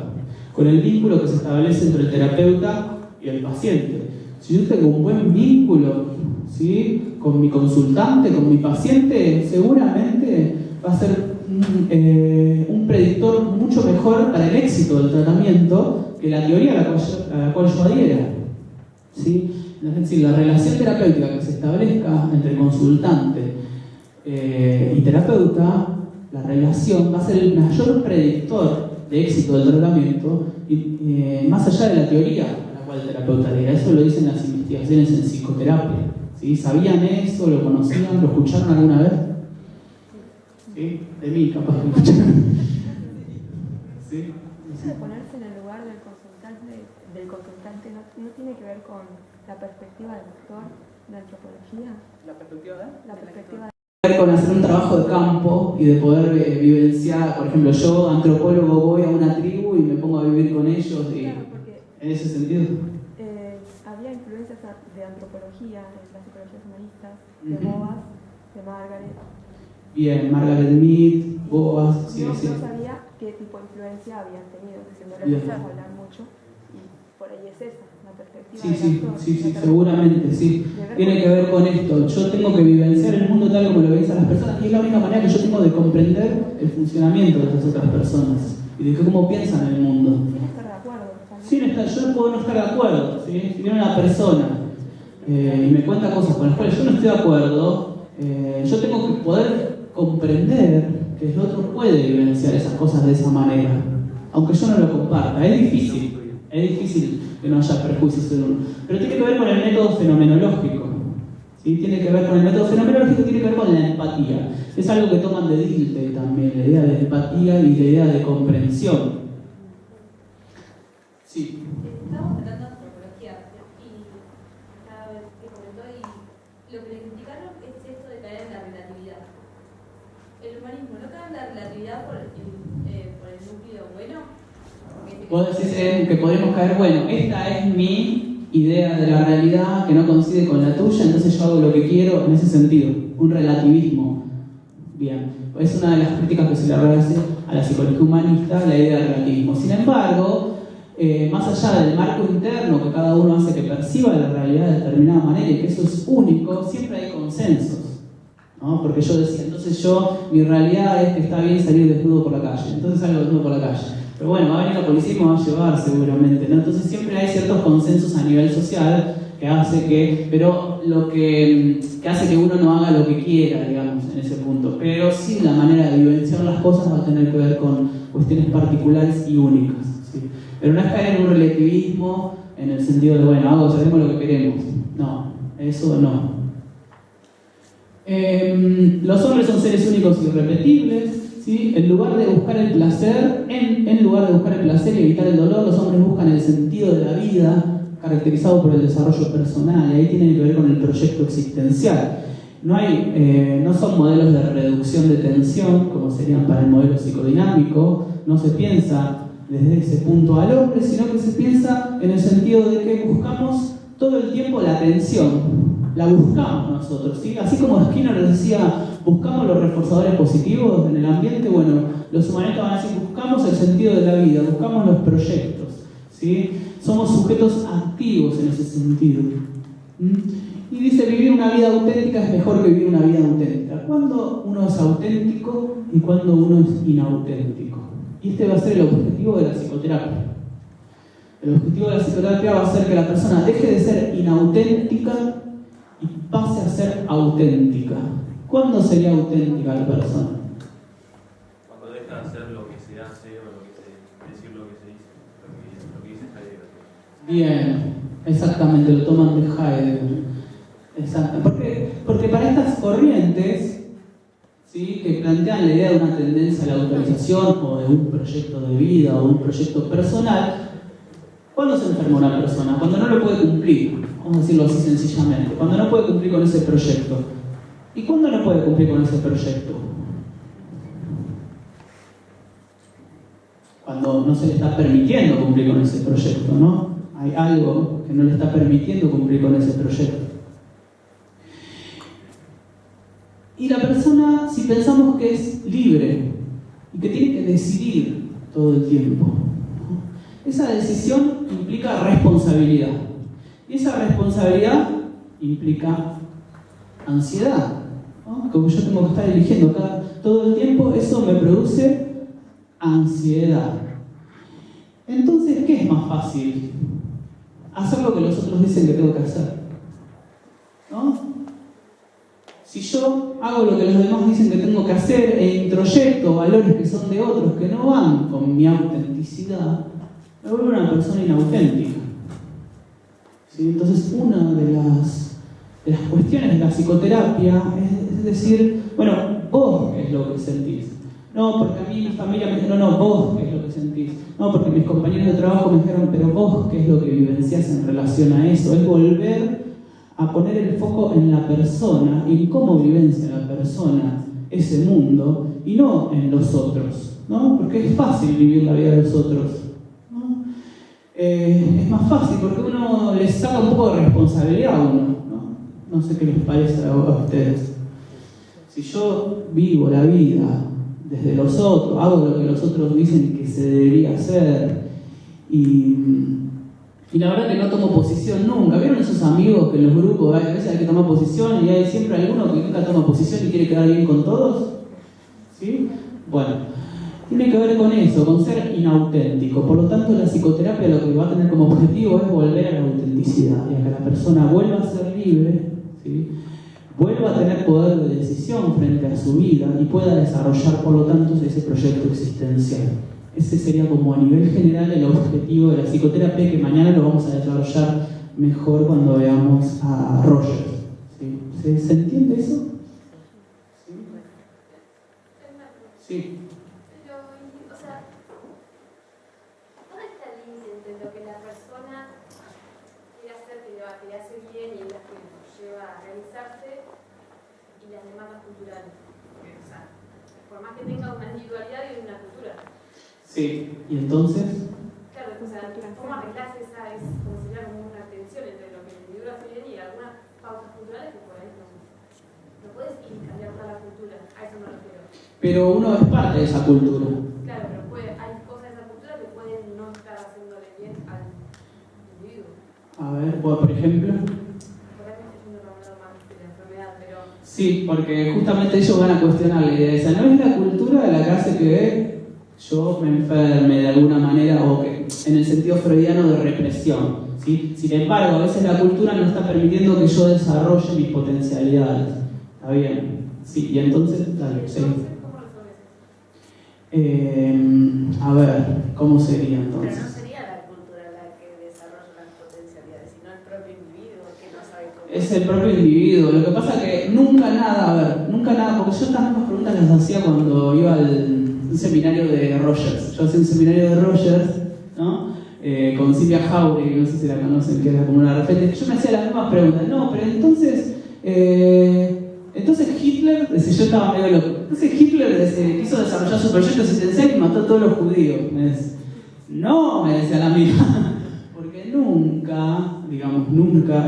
A: con el vínculo que se establece entre el terapeuta y el paciente. Si yo tengo un buen vínculo, ¿sí?, con mi consultante, con mi paciente, seguramente va a ser un predictor mucho mejor mejor para el éxito del tratamiento que la teoría a la cual yo adhiera. ¿Sí? Es decir, la relación terapéutica que se establezca entre consultante y terapeuta, la relación va a ser el mayor predictor de éxito del tratamiento, más allá de la teoría a la cual el terapeuta adhiera. Eso lo dicen las investigaciones en psicoterapia. ¿Sí? ¿Sabían eso? ¿Lo conocían? ¿Lo escucharon alguna vez? ¿Sí? De mí, capaz que escucharon. ¿Sí?
B: Eso de ponerse en el lugar del consultante no tiene que ver con la perspectiva del doctor de antropología.
A: ¿La perspectiva de?
B: La perspectiva
A: Con hacer un trabajo de campo y de poder vivenciar, por ejemplo, yo, antropólogo, voy a una tribu y me pongo a vivir con ellos y
B: claro, porque,
A: en ese sentido.
B: había influencias de antropología en las psicologías humanistas, de Boas, de Margaret.
A: Bien, Margaret Mead, Boas, sí,
B: No
A: sí.
B: sabía qué tipo de influencia habían tenido, que no
A: Bien.
B: les gusta hablar mucho, y por ahí es esa, la perspectiva
A: Sí,
B: del
A: sí,
B: actor,
A: sí, sí,
B: la
A: seguramente, sí. Tiene que ver con esto. Yo tengo que vivenciar el mundo tal como lo vivencian las personas y es la única manera que yo tengo de comprender el funcionamiento de esas otras personas y de cómo piensan el mundo.
B: Sin estar de acuerdo.
A: Yo puedo no estar de acuerdo, ¿sí? Si viene una persona y me cuenta cosas con las cuales yo no estoy de acuerdo, yo tengo que poder comprender que el otro puede vivenciar esas cosas de esa manera, aunque yo no lo comparta. Es difícil que no haya perjuicios en uno, pero tiene que ver con el método fenomenológico. ¿Sí? Tiene que ver con el método fenomenológico, tiene que ver con la empatía. Es algo que toman de Dilthey también, la idea de empatía y la idea de comprensión. Sí.
G: Estamos tratando de antropología y cada vez que comentó y lo que le criticaron es esto de caer en la relatividad. El humanismo no cae en la relatividad por el núcleo bueno.
A: Vos decís que podemos caer, bueno, esta es mi idea de la realidad que no coincide con la tuya, entonces yo hago lo que quiero en ese sentido, un relativismo. Bien, es una de las críticas que se le hace a la psicología humanista, la idea del relativismo. Sin embargo, más allá del marco interno que cada uno hace que perciba la realidad de determinada manera y que eso es único, siempre hay consensos, ¿no? Porque yo decía, entonces mi realidad es que está bien salir desnudo por la calle, entonces salgo desnudo por la calle. Pero bueno, va a venir la policía y me va a llevar seguramente, ¿no? Entonces siempre hay ciertos consensos a nivel social que hace que, pero lo que hace que uno no haga lo que quiera, digamos, en ese punto. Pero sí la manera de vivenciar las cosas va a tener que ver con cuestiones particulares y únicas, ¿sí? Pero no es caer en un relativismo en el sentido de, bueno, hacemos lo que queremos. No, eso no. Los hombres son seres únicos y irrepetibles. ¿Sí? En lugar de buscar el placer, en lugar de buscar el placer y evitar el dolor, los hombres buscan el sentido de la vida, caracterizado por el desarrollo personal, y ahí tiene que ver con el proyecto existencial. No son modelos de reducción de tensión, como serían para el modelo psicodinámico, no se piensa desde ese punto al hombre, sino que se piensa en el sentido de que buscamos todo el tiempo la atención. La buscamos nosotros, ¿sí? Así como Skinner nos decía, buscamos los reforzadores positivos en el ambiente, bueno, los humanistas van a decir, buscamos el sentido de la vida, buscamos los proyectos, ¿sí? Somos sujetos activos en ese sentido. Y dice, vivir una vida auténtica es mejor que vivir una vida auténtica. ¿Cuándo uno es auténtico y cuándo uno es inauténtico? Y este va a ser el objetivo de la psicoterapia. El objetivo de la psicoterapia va a ser que la persona deje de ser inauténtica y pase a ser auténtica. ¿Cuándo sería auténtica la persona?
F: Cuando deja de hacer lo que se hace o decir lo que se dice, lo que dice Heidegger.
A: Bien, exactamente, lo toman de Heidegger. Exacto. Porque para estas corrientes, ¿sí?, que plantean la idea de una tendencia a la autorización o de un proyecto de vida o un proyecto personal, ¿cuándo se enferma una persona? Cuando no lo puede cumplir, vamos a decirlo así sencillamente, cuando no puede cumplir con ese proyecto. ¿Y cuándo no puede cumplir con ese proyecto? Cuando no se le está permitiendo cumplir con ese proyecto, ¿no? Hay algo que no le está permitiendo cumplir con ese proyecto. Y la persona, si pensamos que es libre y que tiene que decidir todo el tiempo, ¿no?, esa decisión implica responsabilidad. Y esa responsabilidad implica ansiedad, ¿no? Como yo tengo que estar eligiendo todo el tiempo, eso me produce ansiedad. Entonces, ¿qué es más fácil? Hacer lo que los otros dicen que tengo que hacer, ¿no? Si yo hago lo que los demás dicen que tengo que hacer e introyecto valores que son de otros, que no van con mi autenticidad, me vuelvo una persona inauténtica. ¿Sí? Entonces, una de las cuestiones de la psicoterapia es decir, bueno, vos qué es lo que sentís. No, porque a mí mi familia me dijo, no, vos qué es lo que sentís. No, porque mis compañeros de trabajo me dijeron, pero vos qué es lo que vivenciás en relación a eso. Es volver a poner el foco en la persona y en cómo vivencia la persona ese mundo y no en los otros, ¿no? Porque es fácil vivir la vida de los otros, ¿no? Es más fácil porque uno les saca un poco de responsabilidad a uno, ¿no? No sé qué les parece a ustedes. Si yo vivo la vida desde los otros, hago lo que los otros dicen que se debería hacer y la verdad que no tomo posición nunca. ¿Vieron esos amigos que en los grupos a veces hay que tomar posición y hay siempre alguno que nunca toma posición y quiere quedar bien con todos? ¿Sí? Bueno, tiene que ver con eso, con ser inauténtico. Por lo tanto, la psicoterapia lo que va a tener como objetivo es volver a la autenticidad y a que la persona vuelva a ser libre, ¿sí? Vuelva a tener poder de decisión frente a su vida y pueda desarrollar, por lo tanto, ese proyecto existencial. Ese sería como a nivel general el objetivo de la psicoterapia, que mañana lo vamos a desarrollar mejor cuando veamos a Rogers. ¿Sí? ¿Se entiende eso? Sí.
H: Pero, o sea, ¿dónde está el límite entre lo que la persona quiere hacer, que le hace bien y es la que lo lleva a realizarse, y las demandas culturales? O sea, por más que tenga una individualidad y una cultura.
A: Sí, y entonces.
H: Claro, o sea, ¿cómo arreglas esa, como sería como una tensión entre lo que el individuo hace bien y algunas pautas culturales que por ahí no puedes cambiar toda la cultura? A eso me refiero.
A: Pero uno es parte de esa cultura.
H: Claro, pero hay cosas de esa cultura que pueden no estar haciéndole bien al individuo.
A: A ver, por ejemplo.
H: Por ahí me estoy yendo para un lado más de la enfermedad, pero.
A: Sí, porque justamente ellos van a cuestionar la idea esa. ¿No es la cultura de la que hace que yo me enferme de alguna manera o que en el sentido freudiano de represión? ¿Sí? Sin embargo, a veces la cultura no está permitiendo que yo desarrolle mis potencialidades. ¿Está bien? Sí, y entonces, dale, sí.
H: ¿Cómo resuelves eso?
A: A ver, ¿cómo sería entonces?
I: Pero no sería la cultura la que desarrolla las potencialidades, sino el propio individuo que no sabe cómo.
A: Es el propio individuo. Lo que pasa es que nunca nada, porque yo estas mismas preguntas las hacía cuando iba al un seminario de Rogers. Yo hacía un seminario de Rogers, ¿no? Con Silvia Jauregui, no sé si la conocen, que era como una referente. Yo me hacía las mismas preguntas. No, pero entonces Hitler, yo estaba medio loco. Entonces Hitler quiso desarrollar su proyecto existencial y mató a todos los judíos. No, me decía la amiga. Porque nunca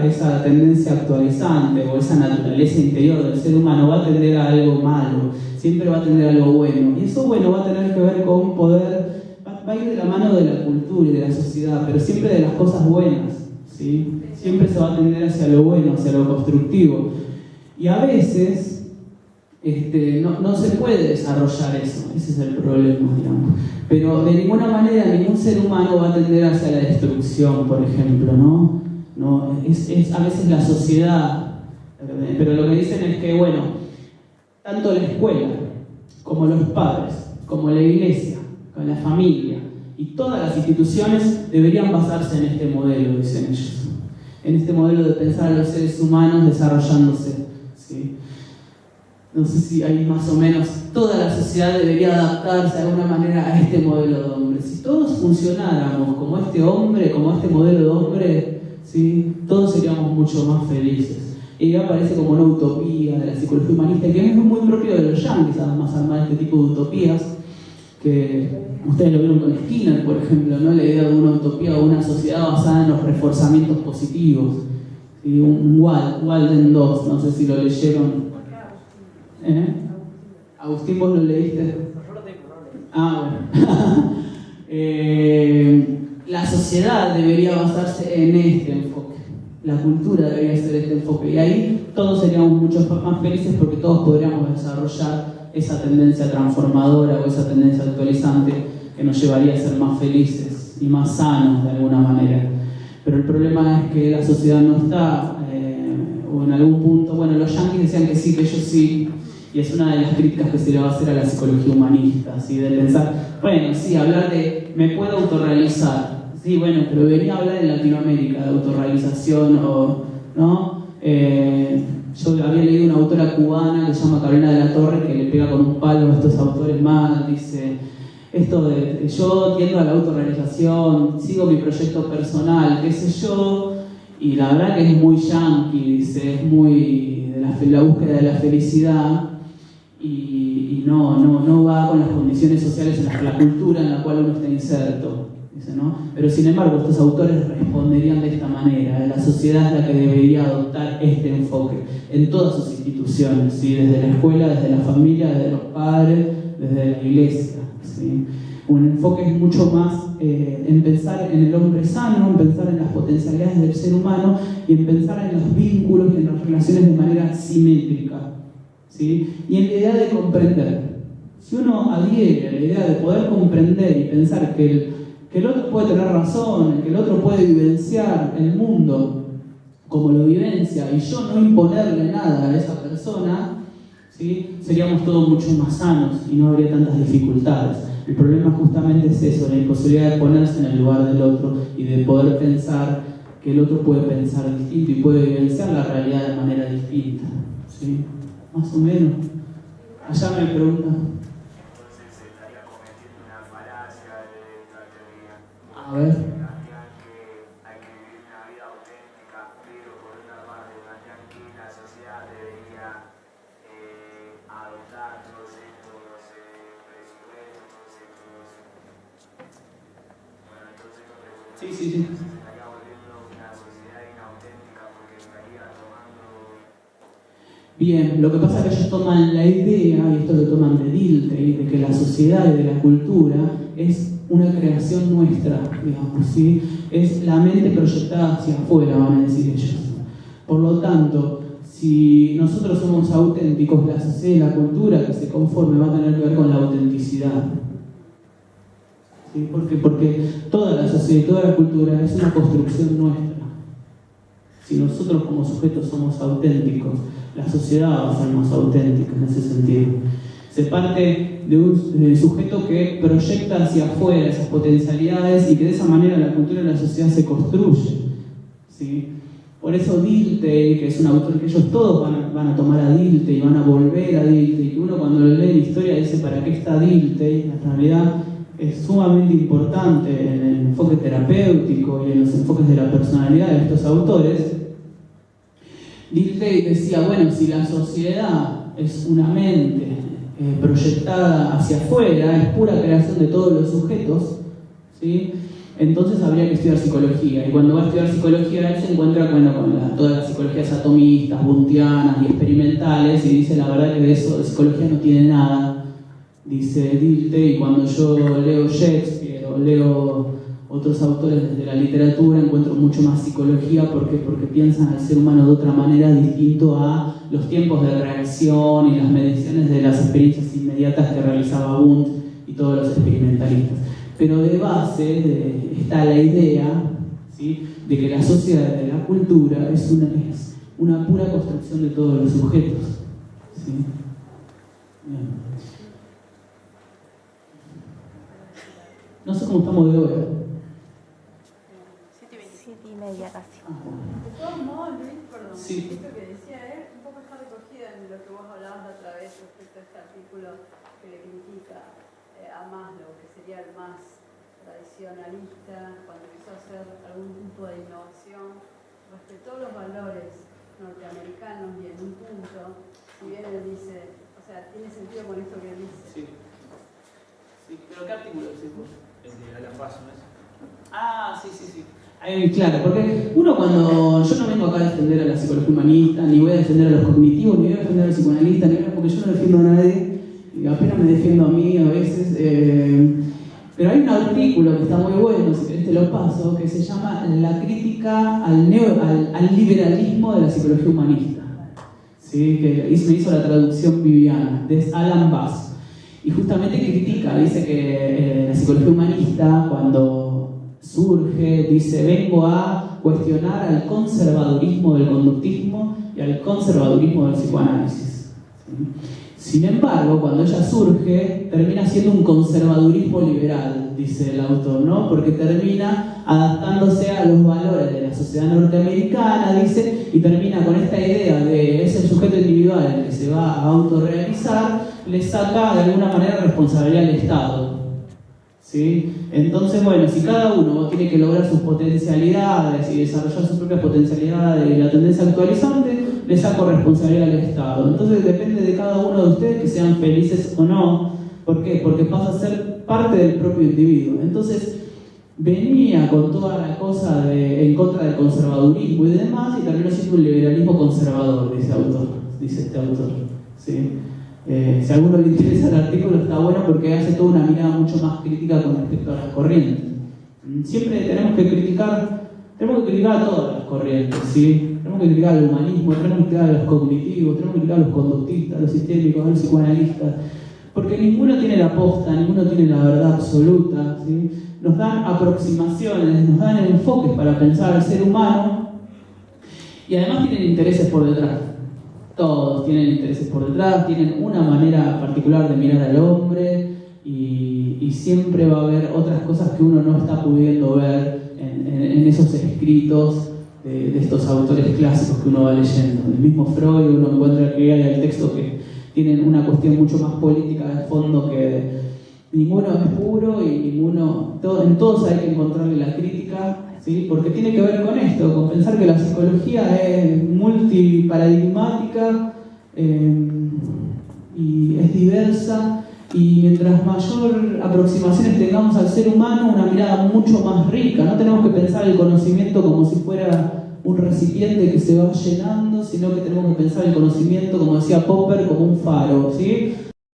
A: esa tendencia actualizante o esa naturaleza interior del ser humano va a tender a algo malo, siempre va a tender a algo bueno. Y eso bueno va a tener que ver con poder, va a ir de la mano de la cultura y de la sociedad, pero siempre de las cosas buenas, ¿sí? Siempre se va a tender hacia lo bueno, hacia lo constructivo. Y a veces no se puede desarrollar eso, ese es el problema, digamos. Pero de ninguna manera ningún ser humano va a tender hacia la destrucción, por ejemplo, ¿no? Es a veces la sociedad, pero lo que dicen es que, bueno, tanto la escuela, como los padres, como la iglesia, como la familia y todas las instituciones deberían basarse en este modelo, dicen ellos. En este modelo de pensar a los seres humanos desarrollándose, ¿sí? No sé si hay más o menos, toda la sociedad debería adaptarse de alguna manera a este modelo de hombre. Si todos funcionáramos como este hombre, como este modelo de hombre, ¿sí? Todos seríamos mucho más felices. Y aparece como una utopía de la psicología humanista, que es muy propio de los yanquis, además, armar este tipo de utopías, que ustedes lo vieron con Skinner, por ejemplo, ¿no? La idea de una utopía o una sociedad basada en los reforzamientos positivos. ¿Sí? Un Walden 2, no sé si lo leyeron. Agustín, ¿vos lo leíste?
E: Yo lo tengo,
A: bueno. La sociedad debería basarse en este enfoque. La cultura debería ser este enfoque. Y ahí todos seríamos mucho más felices porque todos podríamos desarrollar esa tendencia transformadora o esa tendencia actualizante que nos llevaría a ser más felices. y más sanos de alguna manera. Pero el problema es que la sociedad no está, o en algún punto, bueno, los yanquis decían que sí, que ellos sí, y es una de las críticas que se le va a hacer a la psicología humanista, ¿sí? De pensar, bueno, sí, hablar de me puedo autorrealizar, sí, bueno, pero venía a hablar en Latinoamérica de autorrealización, o, ¿no? Yo había leído una autora cubana que se llama Carolina de la Torre, que le pega con un palo a estos autores más, dice, esto de yo tiendo a la autorrealización, sigo mi proyecto personal, qué sé yo, y la verdad que es muy yankee, dice, es muy de la búsqueda de la felicidad, y no va con las condiciones sociales, la cultura en la cual uno está inserto, dice, ¿no? Pero sin embargo estos autores responderían de esta manera: la sociedad es la que debería adoptar este enfoque en todas sus instituciones, ¿sí? Desde la escuela, desde la familia, desde los padres, desde la iglesia, ¿sí? Un enfoque es mucho más en pensar en el hombre sano, en pensar en las potencialidades del ser humano y en pensar en los vínculos y en las relaciones de manera simétrica, ¿sí? Y en la idea de comprender. Si uno adhiere a la idea de poder comprender y pensar que el otro puede tener razón, que el otro puede vivenciar el mundo como lo vivencia y yo no imponerle nada a esa persona, ¿sí? Seríamos todos mucho más sanos y no habría tantas dificultades. El problema justamente es eso, la imposibilidad de ponerse en el lugar del otro y de poder pensar que el otro puede pensar distinto y puede vivenciar la realidad de manera distinta, ¿sí? Más o menos. Allá me preguntan.
J: Entonces se estaría cometiendo una falacia de esta teoría.
A: A ver.
J: Plantean que hay que vivir una vida auténtica, pero por una parte plantean que la sociedad debería adoptar todos estos presupuestos, todos estos... Bueno, entonces no pregunto.
A: Sí.
J: Se estaría volviendo una sociedad inauténtica porque estaría tomando...
A: Bien, lo que pasa es que ellos toman la idea, y esto lo toman de Dilthey, de que la sociedad y de la cultura es una creación nuestra, digamos, ¿sí? Es la mente proyectada hacia afuera, van a decir ellos. Por lo tanto, si nosotros somos auténticos, la sociedad y la cultura que se conforme va a tener que ver con la autenticidad. ¿Sí? Porque toda la sociedad y toda la cultura es una construcción nuestra. Si nosotros como sujetos somos auténticos, la sociedad va a ser más auténtica en ese sentido. Se parte de un sujeto que proyecta hacia afuera esas potencialidades y que de esa manera la cultura y la sociedad se construye, ¿sí? Por eso Dilthey, que es un autor que ellos todos van a tomar a Dilthey y van a volver a Dilthey, que uno cuando lo lee la historia dice ¿para qué está Dilthey? En realidad es sumamente importante en el enfoque terapéutico y en los enfoques de la personalidad de estos autores. Dilthey decía, bueno, si la sociedad es una mente proyectada hacia afuera, es pura creación de todos los sujetos, ¿sí? Entonces habría que estudiar psicología. Y cuando va a estudiar psicología, él se encuentra con todas las psicologías atomistas, buntianas y experimentales, y dice, la verdad que de eso de psicología no tiene nada, dice Dilthey, y cuando yo leo Shakespeare o leo otros autores de la literatura, encuentro mucho más psicología porque piensan al ser humano de otra manera, distinto a los tiempos de reacción y las mediciones de las experiencias inmediatas que realizaba Wundt y todos los experimentalistas. Pero de base está la idea, ¿sí?, de que la sociedad de la cultura es una pura construcción de todos los sujetos, ¿sí? Bien. No sé cómo estamos de hora.
B: 7:30 casi.
I: De todos modos, Luis, perdón,
A: Sí.
I: esto que decía él, un poco está recogida en lo que vos hablabas la otra vez respecto a este artículo que le critica a Maslow, que sería el más tradicionalista, cuando quiso hacer algún tipo de innovación, respetó los valores norteamericanos y en un punto, si bien él dice, o sea, tiene sentido con esto que él dice.
A: Sí. ¿Pero qué artículo es?
E: El de Alan Paso, ¿no es?
A: Ah, sí. Claro, porque uno cuando... Yo no vengo acá a defender a la psicología humanista, ni voy a defender a los cognitivos, ni voy a defender a los psicoanalistas, porque yo no defiendo a nadie, y apenas me defiendo a mí a veces. Pero hay un artículo que está muy bueno, si querés te lo paso, que se llama La crítica al liberalismo de la psicología humanista. ¿Sí? Que me hizo la traducción Viviana, de Alan Bass. Y justamente critica, dice que la psicología humanista, cuando surge, dice, vengo a cuestionar al conservadurismo del conductismo y al conservadurismo del psicoanálisis. Sin embargo, cuando ella surge, termina siendo un conservadurismo liberal, dice el autor, ¿no? Porque termina adaptándose a los valores de la sociedad norteamericana, dice, y termina con esta idea de ese sujeto individual el que se va a autorrealizar, le saca de alguna manera responsabilidad al Estado. ¿Sí? Entonces, bueno, si cada uno tiene que lograr sus potencialidades y desarrollar sus propias potencialidades y la tendencia actualizante, le saco responsabilidad al Estado. Entonces depende de cada uno de ustedes que sean felices o no. ¿Por qué? Porque pasa a ser parte del propio individuo. Entonces venía con toda la cosa en contra del conservadurismo y demás, y terminó siendo un liberalismo conservador, dice este autor. ¿Sí? Si a alguno le interesa el artículo, está bueno porque hace toda una mirada mucho más crítica con respecto a las corrientes. Siempre tenemos que criticar a todas las corrientes, ¿sí? Tenemos que criticar al humanismo, tenemos que criticar a los cognitivos, tenemos que criticar a los conductistas, a los sistémicos, a los psicoanalistas, porque ninguno tiene la posta, ninguno tiene la verdad absoluta, ¿sí? Nos dan aproximaciones, nos dan enfoques para pensar al ser humano y además tienen intereses por detrás. Todos tienen intereses por detrás, tienen una manera particular de mirar al hombre y siempre va a haber otras cosas que uno no está pudiendo ver en esos escritos de estos autores clásicos que uno va leyendo. El mismo Freud, uno encuentra que hay el texto que tienen una cuestión mucho más política de fondo, que ninguno es puro y en todos hay que encontrarle la crítica. ¿Sí? Porque tiene que ver con esto, con pensar que la psicología es multiparadigmática y es diversa, y mientras mayor aproximaciones tengamos al ser humano, una mirada mucho más rica. No tenemos que pensar el conocimiento como si fuera un recipiente que se va llenando, sino que tenemos que pensar el conocimiento, como decía Popper, como un faro, ¿sí?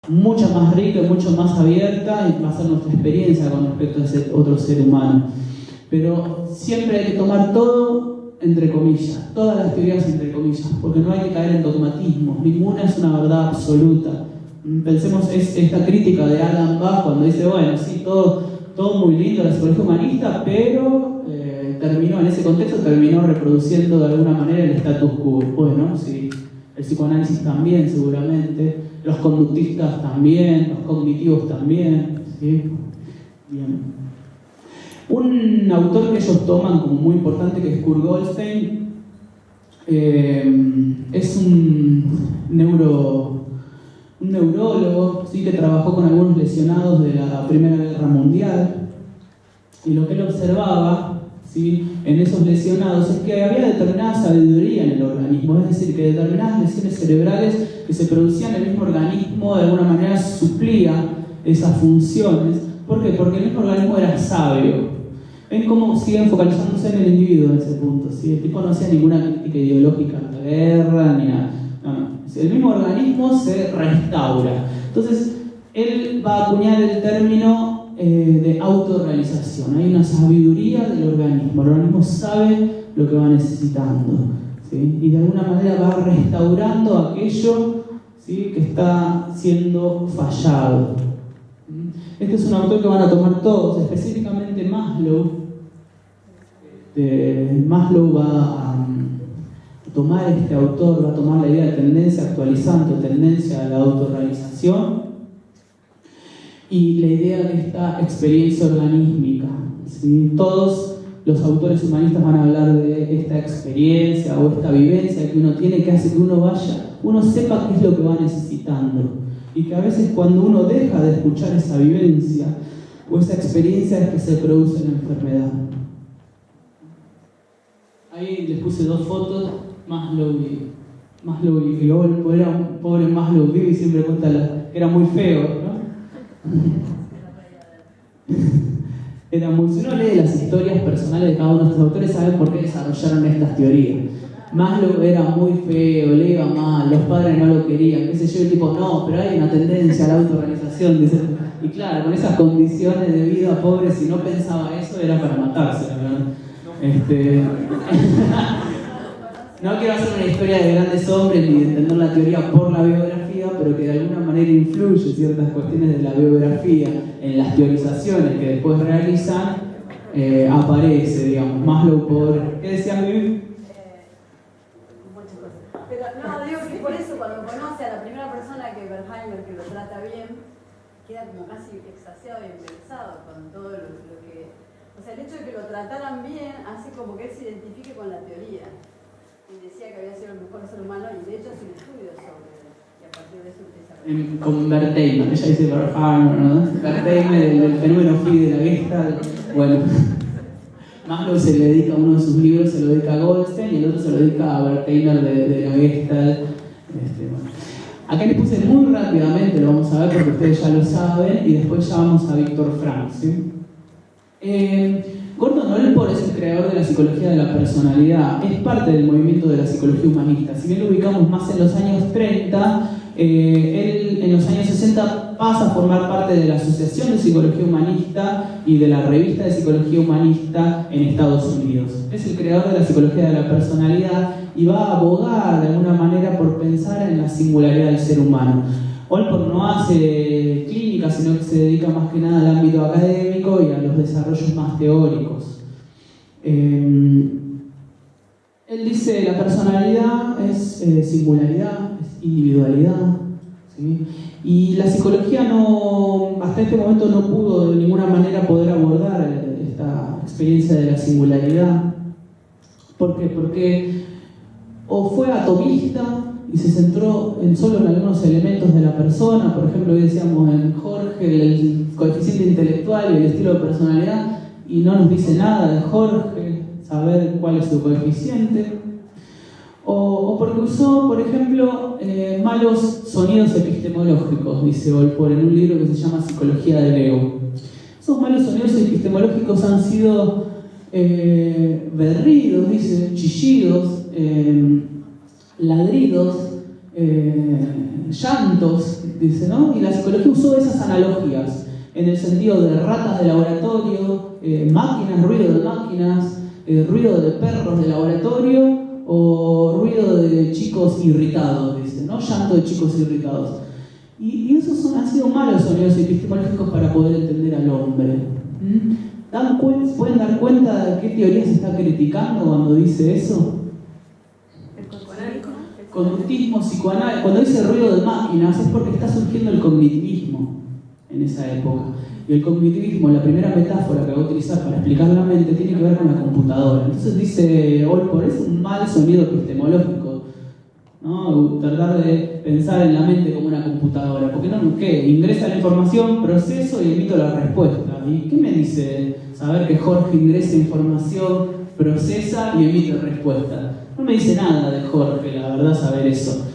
A: Mucha más rica, mucho más abierta, y va a ser nuestra experiencia con respecto a ese otro ser humano. Pero siempre hay que tomar todo entre comillas, todas las teorías entre comillas, porque no hay que caer en dogmatismos, ninguna es una verdad absoluta. Pensemos esta crítica de Alan Bach cuando dice, bueno, sí, todo muy lindo la psicología humanista, pero terminó en ese contexto, terminó reproduciendo de alguna manera el status quo. Bueno, sí, el psicoanálisis también seguramente, los conductistas también, los cognitivos también, ¿sí? Bien. Un autor que ellos toman como muy importante, que es Kurt Goldstein, es un neurólogo, ¿sí? Que trabajó con algunos lesionados de la Primera Guerra Mundial, y lo que él observaba, ¿sí? En esos lesionados es que había determinada sabiduría en el organismo, es decir, que determinadas lesiones cerebrales que se producían en el mismo organismo de alguna manera suplía esas funciones. ¿Por qué? Porque el mismo organismo era sabio. ¿Ven cómo siguen focalizándose en el individuo en ese punto? ¿Sí? El tipo no hacía ninguna crítica ideológica a la guerra, ni nada. No. El mismo organismo se restaura. Entonces, él va a acuñar el término de autorrealización. Hay una sabiduría del organismo. El organismo sabe lo que va necesitando, ¿sí? Y de alguna manera va restaurando aquello, ¿sí? Que está siendo fallado. Este es un autor que van a tomar todos, específicamente Maslow. Maslow va a tomar este autor, va a tomar la idea de tendencia actualizante, tendencia a la autorrealización, y la idea de esta experiencia organísmica, ¿sí? Todos los autores humanistas van a hablar de esta experiencia o esta vivencia que uno tiene, que hace que uno sepa qué es lo que va necesitando, y que a veces cuando uno deja de escuchar esa vivencia o esa experiencia es que se produce la enfermedad. Ahí les puse dos fotos, Maslow y Goldberg. Era un pobre Maslow vive y siempre cuenta que era muy feo, ¿no? Si uno lee las historias personales de cada uno de estos autores, saben por qué desarrollaron estas teorías. Maslow era muy feo, le iba mal, los padres no lo querían, qué sé yo, el tipo, no, pero hay una tendencia a la autorrealización, dice. Y claro, con esas condiciones de vida pobre, si no pensaba eso, era para matarse, ¿verdad? No quiero hacer una historia de grandes hombres ni de entender la teoría por la biografía, pero que de alguna manera influye ciertas cuestiones de la biografía en las teorizaciones que después realizan, aparece, digamos. Maslow por... ¿Qué decías, Vivi?
I: Muchas cosas. Pero no, digo que por eso cuando conoce a la primera persona que Bernheimer, que lo trata bien, queda como casi extasiado y embelesado con todo lo que... O sea, el hecho de que lo trataran bien hace como que él se identifique con la teoría. Y decía que había sido el mejor ser humano y de hecho hace un estudio sobre él. Y a partir de eso empieza a...
A: Con Wertheimer, ella dice Bernheimer, ¿no? Wertheimer, el fenómeno Fichte de la Gestalt. Bueno, Maslow se le dedica a uno de sus libros, se lo dedica a Goldstein y el otro se lo dedica a Wertheimer de la Gestalt. Bueno. Acá les puse muy rápidamente, lo vamos a ver porque ustedes ya lo saben, y después ya vamos a Viktor Frankl, ¿sí? Gordon Allport es el creador de la psicología de la personalidad, es parte del movimiento de la psicología humanista. Si bien lo ubicamos más en los años 30, él en los años 60 pasa a formar parte de la Asociación de Psicología Humanista y de la Revista de Psicología Humanista en Estados Unidos. Es el creador de la psicología de la personalidad y va a abogar de alguna manera por pensar en la singularidad del ser humano. Allport no hace clínica, sino que se dedica más que nada al ámbito académico y a los desarrollos más teóricos. Él dice la personalidad es singularidad, es individualidad, ¿sí? Y la psicología hasta este momento no pudo de ninguna manera poder abordar esta experiencia de la singularidad. ¿Por qué? Porque o fue atomista y se centró solo en algunos elementos de la persona, por ejemplo, hoy decíamos en Jorge el coeficiente intelectual y el estilo de personalidad, y no nos dice nada de Jorge, saber cuál es su coeficiente, o porque usó, por ejemplo, malos sonidos epistemológicos, dice Allport en un libro que se llama Psicología del Ego. Esos malos sonidos epistemológicos han sido berridos, dice, chillidos, ladridos, llantos, dice, ¿no? Y la psicología usó esas analogías en el sentido de ratas de laboratorio, máquinas, ruido de máquinas, ruido de perros de laboratorio o ruido de chicos irritados, dice, ¿no? Llanto de chicos irritados. Y esos han sido malos sonidos epistemológicos para poder entender al hombre. ¿Pueden dar cuenta de qué teoría se está criticando cuando dice eso? Conductismo, psicoanálisis. Cuando dice ruido de máquinas es porque está surgiendo el cognitivismo en esa época. Y el cognitivismo, la primera metáfora que voy a utilizar para explicar la mente, tiene que ver con la computadora. Entonces dice Allport, es un mal sonido epistemológico, ¿no? Tratar de pensar en la mente como una computadora. Porque no, ¿qué? Ingresa la información, proceso y emito la respuesta. ¿Y qué me dice saber que Jorge ingresa información, procesa y emite respuesta? No me dice nada de Jorge, la verdad, saber eso.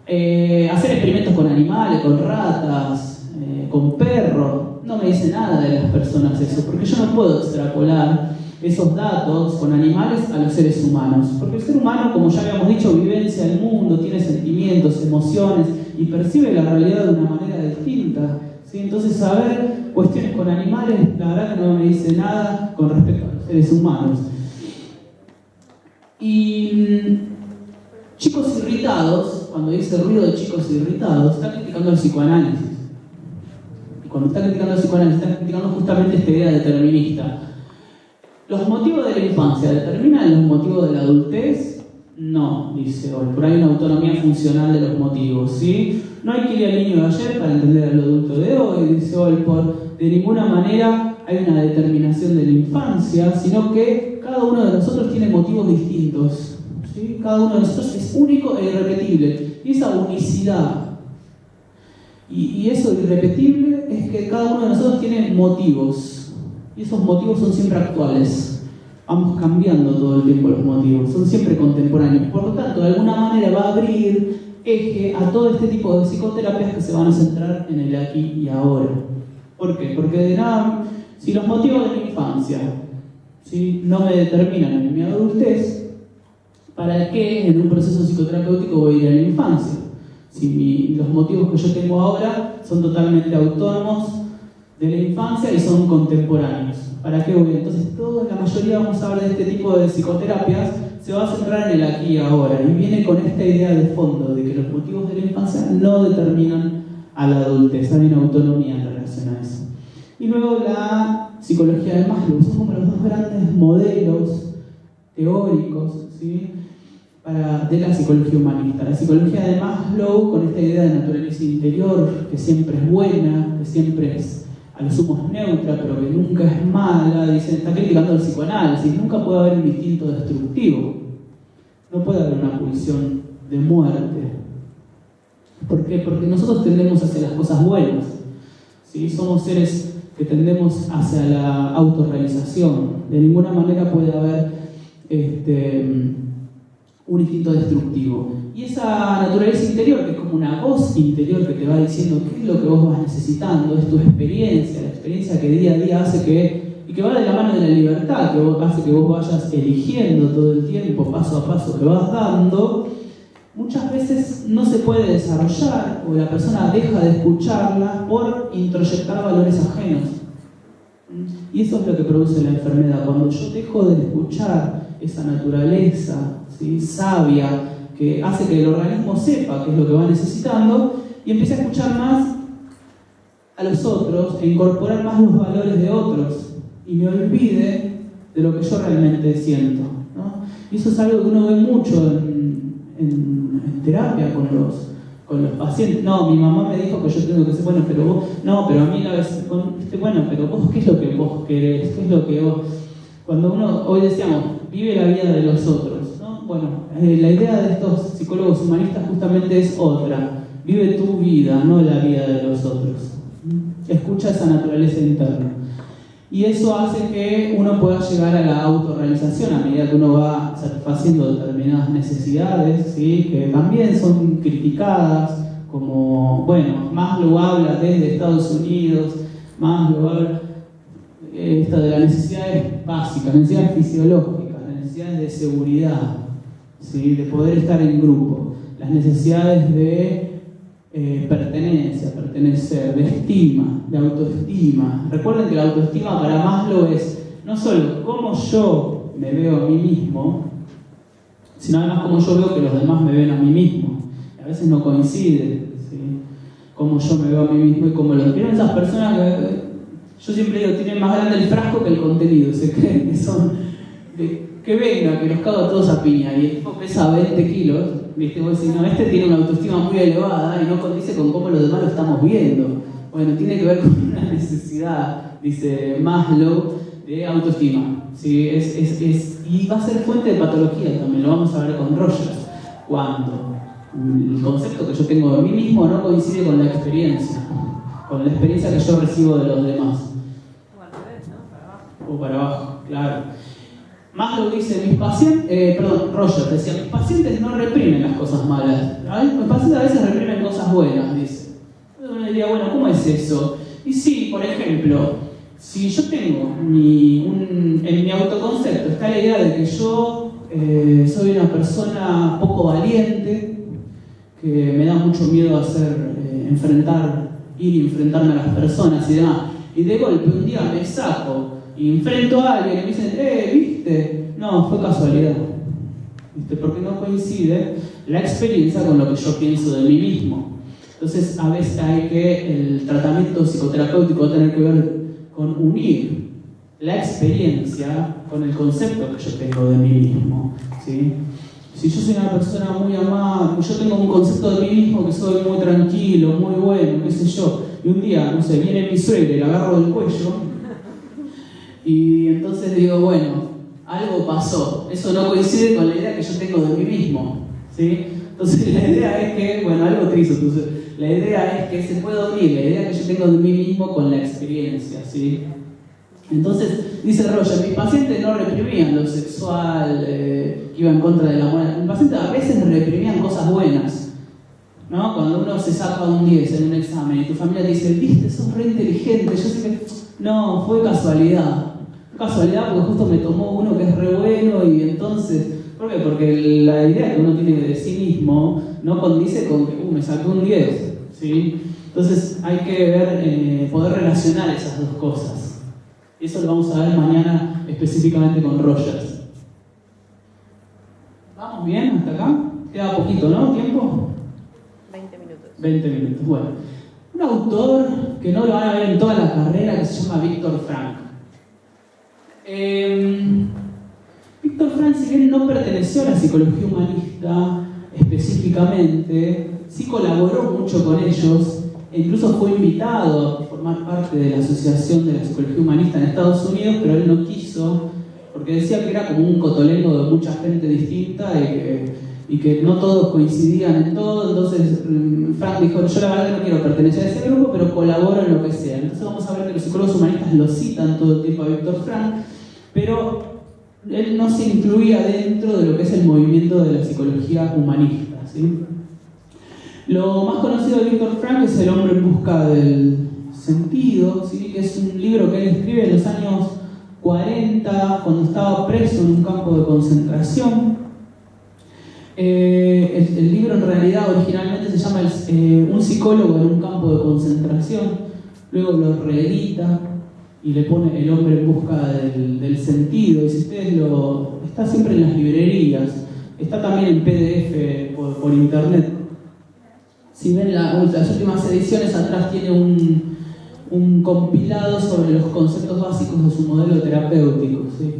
A: Hacer experimentos con animales, con ratas, con perros, no me dice nada de las personas eso, porque yo no puedo extrapolar esos datos con animales a los seres humanos. Porque el ser humano, como ya habíamos dicho, vivencia el mundo, tiene sentimientos, emociones y percibe la realidad de una manera distinta, ¿sí? Entonces, saber cuestiones con animales, la verdad que no me dice nada con respecto a los seres humanos. Y chicos irritados, cuando dice ruido de chicos irritados, está criticando el psicoanálisis. Y cuando está criticando el psicoanálisis, está criticando justamente esta idea determinista. ¿Los motivos de la infancia determinan los motivos de la adultez? No, dice Allport. Por ahí hay una autonomía funcional de los motivos, ¿sí? No hay que ir al niño de ayer para entender al adulto de hoy, dice Allport. De ninguna manera hay una determinación de la infancia, sino que cada uno de nosotros tiene motivos distintos, ¿sí? Cada uno de nosotros es único e irrepetible. Y esa unicidad y eso irrepetible es que cada uno de nosotros tiene motivos. Y esos motivos son siempre actuales. Vamos cambiando todo el tiempo los motivos, son siempre contemporáneos. Por lo tanto, de alguna manera va a abrir eje a todo este tipo de psicoterapias que se van a centrar en el aquí y ahora. ¿Por qué? Porque de nada, si los motivos de mi infancia, ¿sí?, no me determinan en mi adultez, ¿para qué en un proceso psicoterapéutico voy a ir a la infancia? Si los motivos que yo tengo ahora son totalmente autónomos de la infancia y son contemporáneos. ¿Para qué voy? Entonces, la mayoría vamos a hablar de este tipo de psicoterapias, se va a centrar en el aquí y ahora, y viene con esta idea de fondo de que los motivos de la infancia no determinan a la adultez, hay una autonomía en relación a eso. Y luego la psicología de Maslow. Son como los dos grandes modelos teóricos, ¿sí?, de la psicología humanista. La psicología de Maslow, con esta idea de naturaleza interior, que siempre es buena, que siempre es a lo sumo es neutra, pero que nunca es mala, dicen, está criticando el psicoanálisis. Nunca puede haber un instinto destructivo, no puede haber una pulsión de muerte. ¿Por qué? Porque nosotros tendemos hacia las cosas buenas, ¿sí? Somos seres que tendemos hacia la autorrealización. De ninguna manera puede haber un instinto destructivo. Y esa naturaleza interior, que es como una voz interior que te va diciendo qué es lo que vos vas necesitando, es tu experiencia, la experiencia que día a día hace y que va de la mano de la libertad, que hace que vos vayas eligiendo todo el tiempo, paso a paso que vas dando, muchas veces no se puede desarrollar, o la persona deja de escucharla por introyectar valores ajenos. Y eso es lo que produce la enfermedad. Cuando yo dejo de escuchar esa naturaleza, ¿sí?, sabia, que hace que el organismo sepa qué es lo que va necesitando, y empiece a escuchar más a los otros, e incorporar más los valores de otros, y me olvide de lo que yo realmente siento, ¿no? Y eso es algo que uno ve mucho en terapia con los pacientes. No, mi mamá me dijo que yo tengo que ser bueno, pero vos, no, pero a mí la vez, bueno, pero vos, ¿qué es lo que vos querés? ¿Qué es lo que vos? Cuando uno, hoy decíamos, vive la vida de los otros, ¿no? Bueno, la idea de estos psicólogos humanistas justamente es otra. Vive tu vida, no la vida de los otros. Escucha esa naturaleza interna. Y eso hace que uno pueda llegar a la autorrealización a medida que uno va satisfaciendo determinadas necesidades, ¿sí?, que también son criticadas, como, bueno, Maslow habla desde Estados Unidos, Maslow habla de las necesidades básicas, necesidades fisiológicas, las necesidades de seguridad, ¿sí?, de poder estar en grupo, las necesidades de pertenencia, pertenecer, de estima, de autoestima. Recuerden que la autoestima para Maslow es no solo cómo yo me veo a mí mismo, sino además cómo yo veo que los demás me ven a mí mismo. A veces no coincide, ¿sí?, cómo yo me veo a mí mismo y cómo lo ven esas personas que, yo siempre digo, tienen más grande el frasco que el contenido, se creen que son que venga, que los cago a todos a piña, y el tipo pesa 20 kilos, ¿viste? Vos decís, no, este tiene una autoestima muy elevada y no condice con cómo los demás lo estamos viendo. Bueno, tiene que ver con una necesidad, dice Maslow, de autoestima, ¿sí? Y va a ser fuente de patología también, lo vamos a ver con Rogers, cuando el concepto que yo tengo de mí mismo no coincide con la experiencia que yo recibo de los demás.
B: O al revés, ¿no?
A: O para abajo, claro. Maslow dice, Rogers decía, mis pacientes no reprimen las cosas malas. Mis pacientes a veces reprimen cosas buenas, dice. Uno diría, bueno, ¿cómo es eso? Y sí, por ejemplo, si yo tengo en mi autoconcepto está la idea de que yo soy una persona poco valiente, que me da mucho miedo ir y enfrentarme a las personas y demás, y de golpe un día me saco y enfrento a alguien y me dicen, ¿viste? No, fue casualidad, ¿viste? Porque no coincide la experiencia con lo que yo pienso de mí mismo. Entonces, a veces el tratamiento psicoterapéutico va a tener que ver con unir la experiencia con el concepto que yo tengo de mí mismo, ¿sí? Si yo soy una persona muy amable, yo tengo un concepto de mí mismo que soy muy tranquilo, muy bueno, qué sé yo, y un día, no sé, viene mi suegra y la agarro del cuello, y entonces digo, bueno, algo pasó, eso no coincide con la idea que yo tengo de mí mismo, ¿sí? Entonces la idea es que, bueno, algo te hizo, entonces, la idea es que se pueda unir la idea que yo tengo de mí mismo con la experiencia, ¿sí? Entonces, dice Roger, mis pacientes no reprimían lo sexual, que iba en contra de la moral. Mis pacientes a veces reprimían cosas buenas, ¿no? Cuando uno se saca un 10 en un examen y tu familia te dice, viste, sos re inteligente, yo sé que... No, fue casualidad. Casualidad porque justo me tomó uno que es re bueno y entonces... ¿Por qué? Porque la idea que uno tiene de sí mismo no condice con que me saqué un 10, ¿sí? Entonces hay que ver, poder relacionar esas dos cosas. Y eso lo vamos a ver mañana específicamente con Rogers. ¿Vamos bien hasta acá? Queda poquito, ¿no? ¿Tiempo?
B: 20 minutos.
A: 20 minutos, bueno. un autor que no lo van a ver en toda la carrera, que se llama Viktor Frankl. Viktor Frankl, si bien no perteneció a la psicología humanista específicamente, sí colaboró mucho con ellos e incluso fue invitado a formar parte de la Asociación de la Psicología Humanista en Estados Unidos, pero él no quiso, porque decía que era como un cotolengo de mucha gente distinta y que no todos coincidían en todo. Entonces Frankl dijo: yo la verdad que no quiero pertenecer a ese grupo, pero colaboro en lo que sea. Entonces vamos a ver que los psicólogos humanistas lo citan todo el tiempo a Viktor Frankl, pero él no se incluía dentro de lo que es el movimiento de la psicología humanista, ¿sí? Lo más conocido de Viktor Frankl es El hombre en busca del sentido, ¿sí? Que es un libro que él escribe en los años 40, cuando estaba preso en un campo de concentración. El libro en realidad originalmente se llama Un psicólogo en un campo de concentración. Luego lo reedita y le pone El hombre en busca del sentido. Y si ustedes está siempre en las librerías, está también en PDF por internet. Si ven las últimas ediciones, atrás tiene un compilado sobre los conceptos básicos de su modelo terapéutico, ¿sí?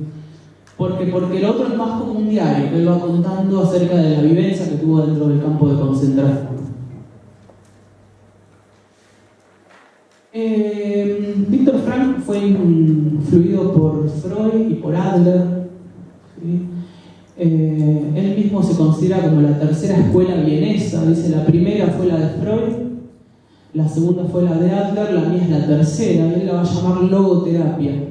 A: Porque el otro es más como un diario que él va contando acerca de la vivencia que tuvo dentro del campo de concentración. Viktor Frankl fue influido por Freud y por Adler, ¿sí? Él mismo se considera como la tercera escuela vienesa. Dice: la primera fue la de Freud, la segunda fue la de Adler, la mía es la tercera, y él la va a llamar logoterapia.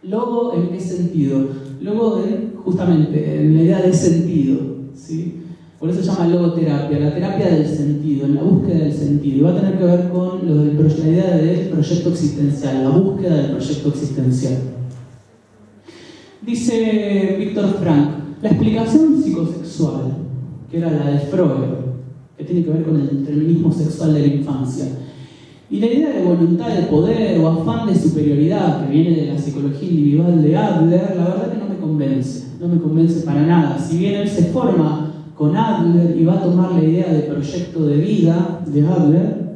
A: ¿Logo en qué sentido? Logo justamente en la idea de sentido, ¿sí? Por eso se llama logoterapia, la terapia del sentido, en la búsqueda del sentido. Y va a tener que ver con la idea del proyecto existencial, la búsqueda del proyecto existencial. Dice Viktor Frankl: la explicación psicosexual, que era la de Freud, que tiene que ver con el determinismo sexual de la infancia, y la idea de voluntad de poder o afán de superioridad, que viene de la psicología individual de Adler, la verdad que no me convence para nada. Si bien él se forma con Adler y va a tomar la idea de proyecto de vida de Adler,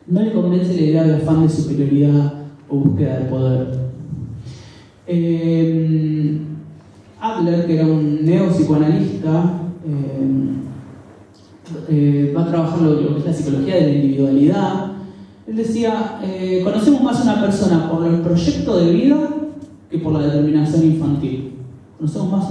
A: no le convence la idea de afán de superioridad o búsqueda de poder. Adler, que era un neopsicoanalista, va a trabajar lo que es la psicología de la individualidad. Él decía: conocemos más a una persona por el proyecto de vida que por la determinación infantil. Conocemos más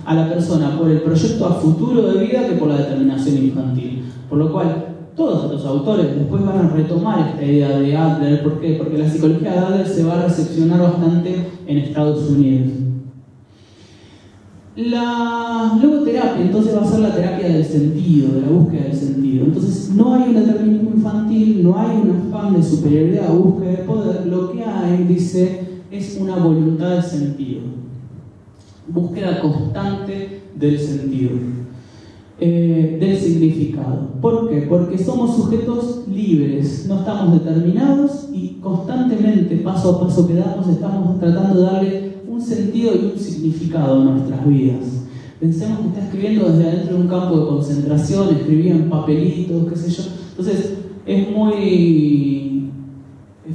A: a la persona por el proyecto a futuro de vida que por la determinación infantil. Por lo cual, todos estos autores después van a retomar esta idea de Adler. ¿Por qué? Porque la psicología de Adler se va a recepcionar bastante en Estados Unidos. La logoterapia entonces va a ser la terapia del sentido, de la búsqueda del sentido. Entonces no hay un determinismo infantil, no hay un afán de superioridad o búsqueda de poder. Lo que hay, dice, es una voluntad de sentido, búsqueda constante del sentido, del significado. ¿Por qué? Porque somos sujetos libres, no estamos determinados y constantemente, paso a paso que damos, estamos tratando de darle un sentido y un significado a nuestras vidas. Pensemos que está escribiendo desde adentro de un campo de concentración, escribía en papelitos, qué sé yo. Entonces es muy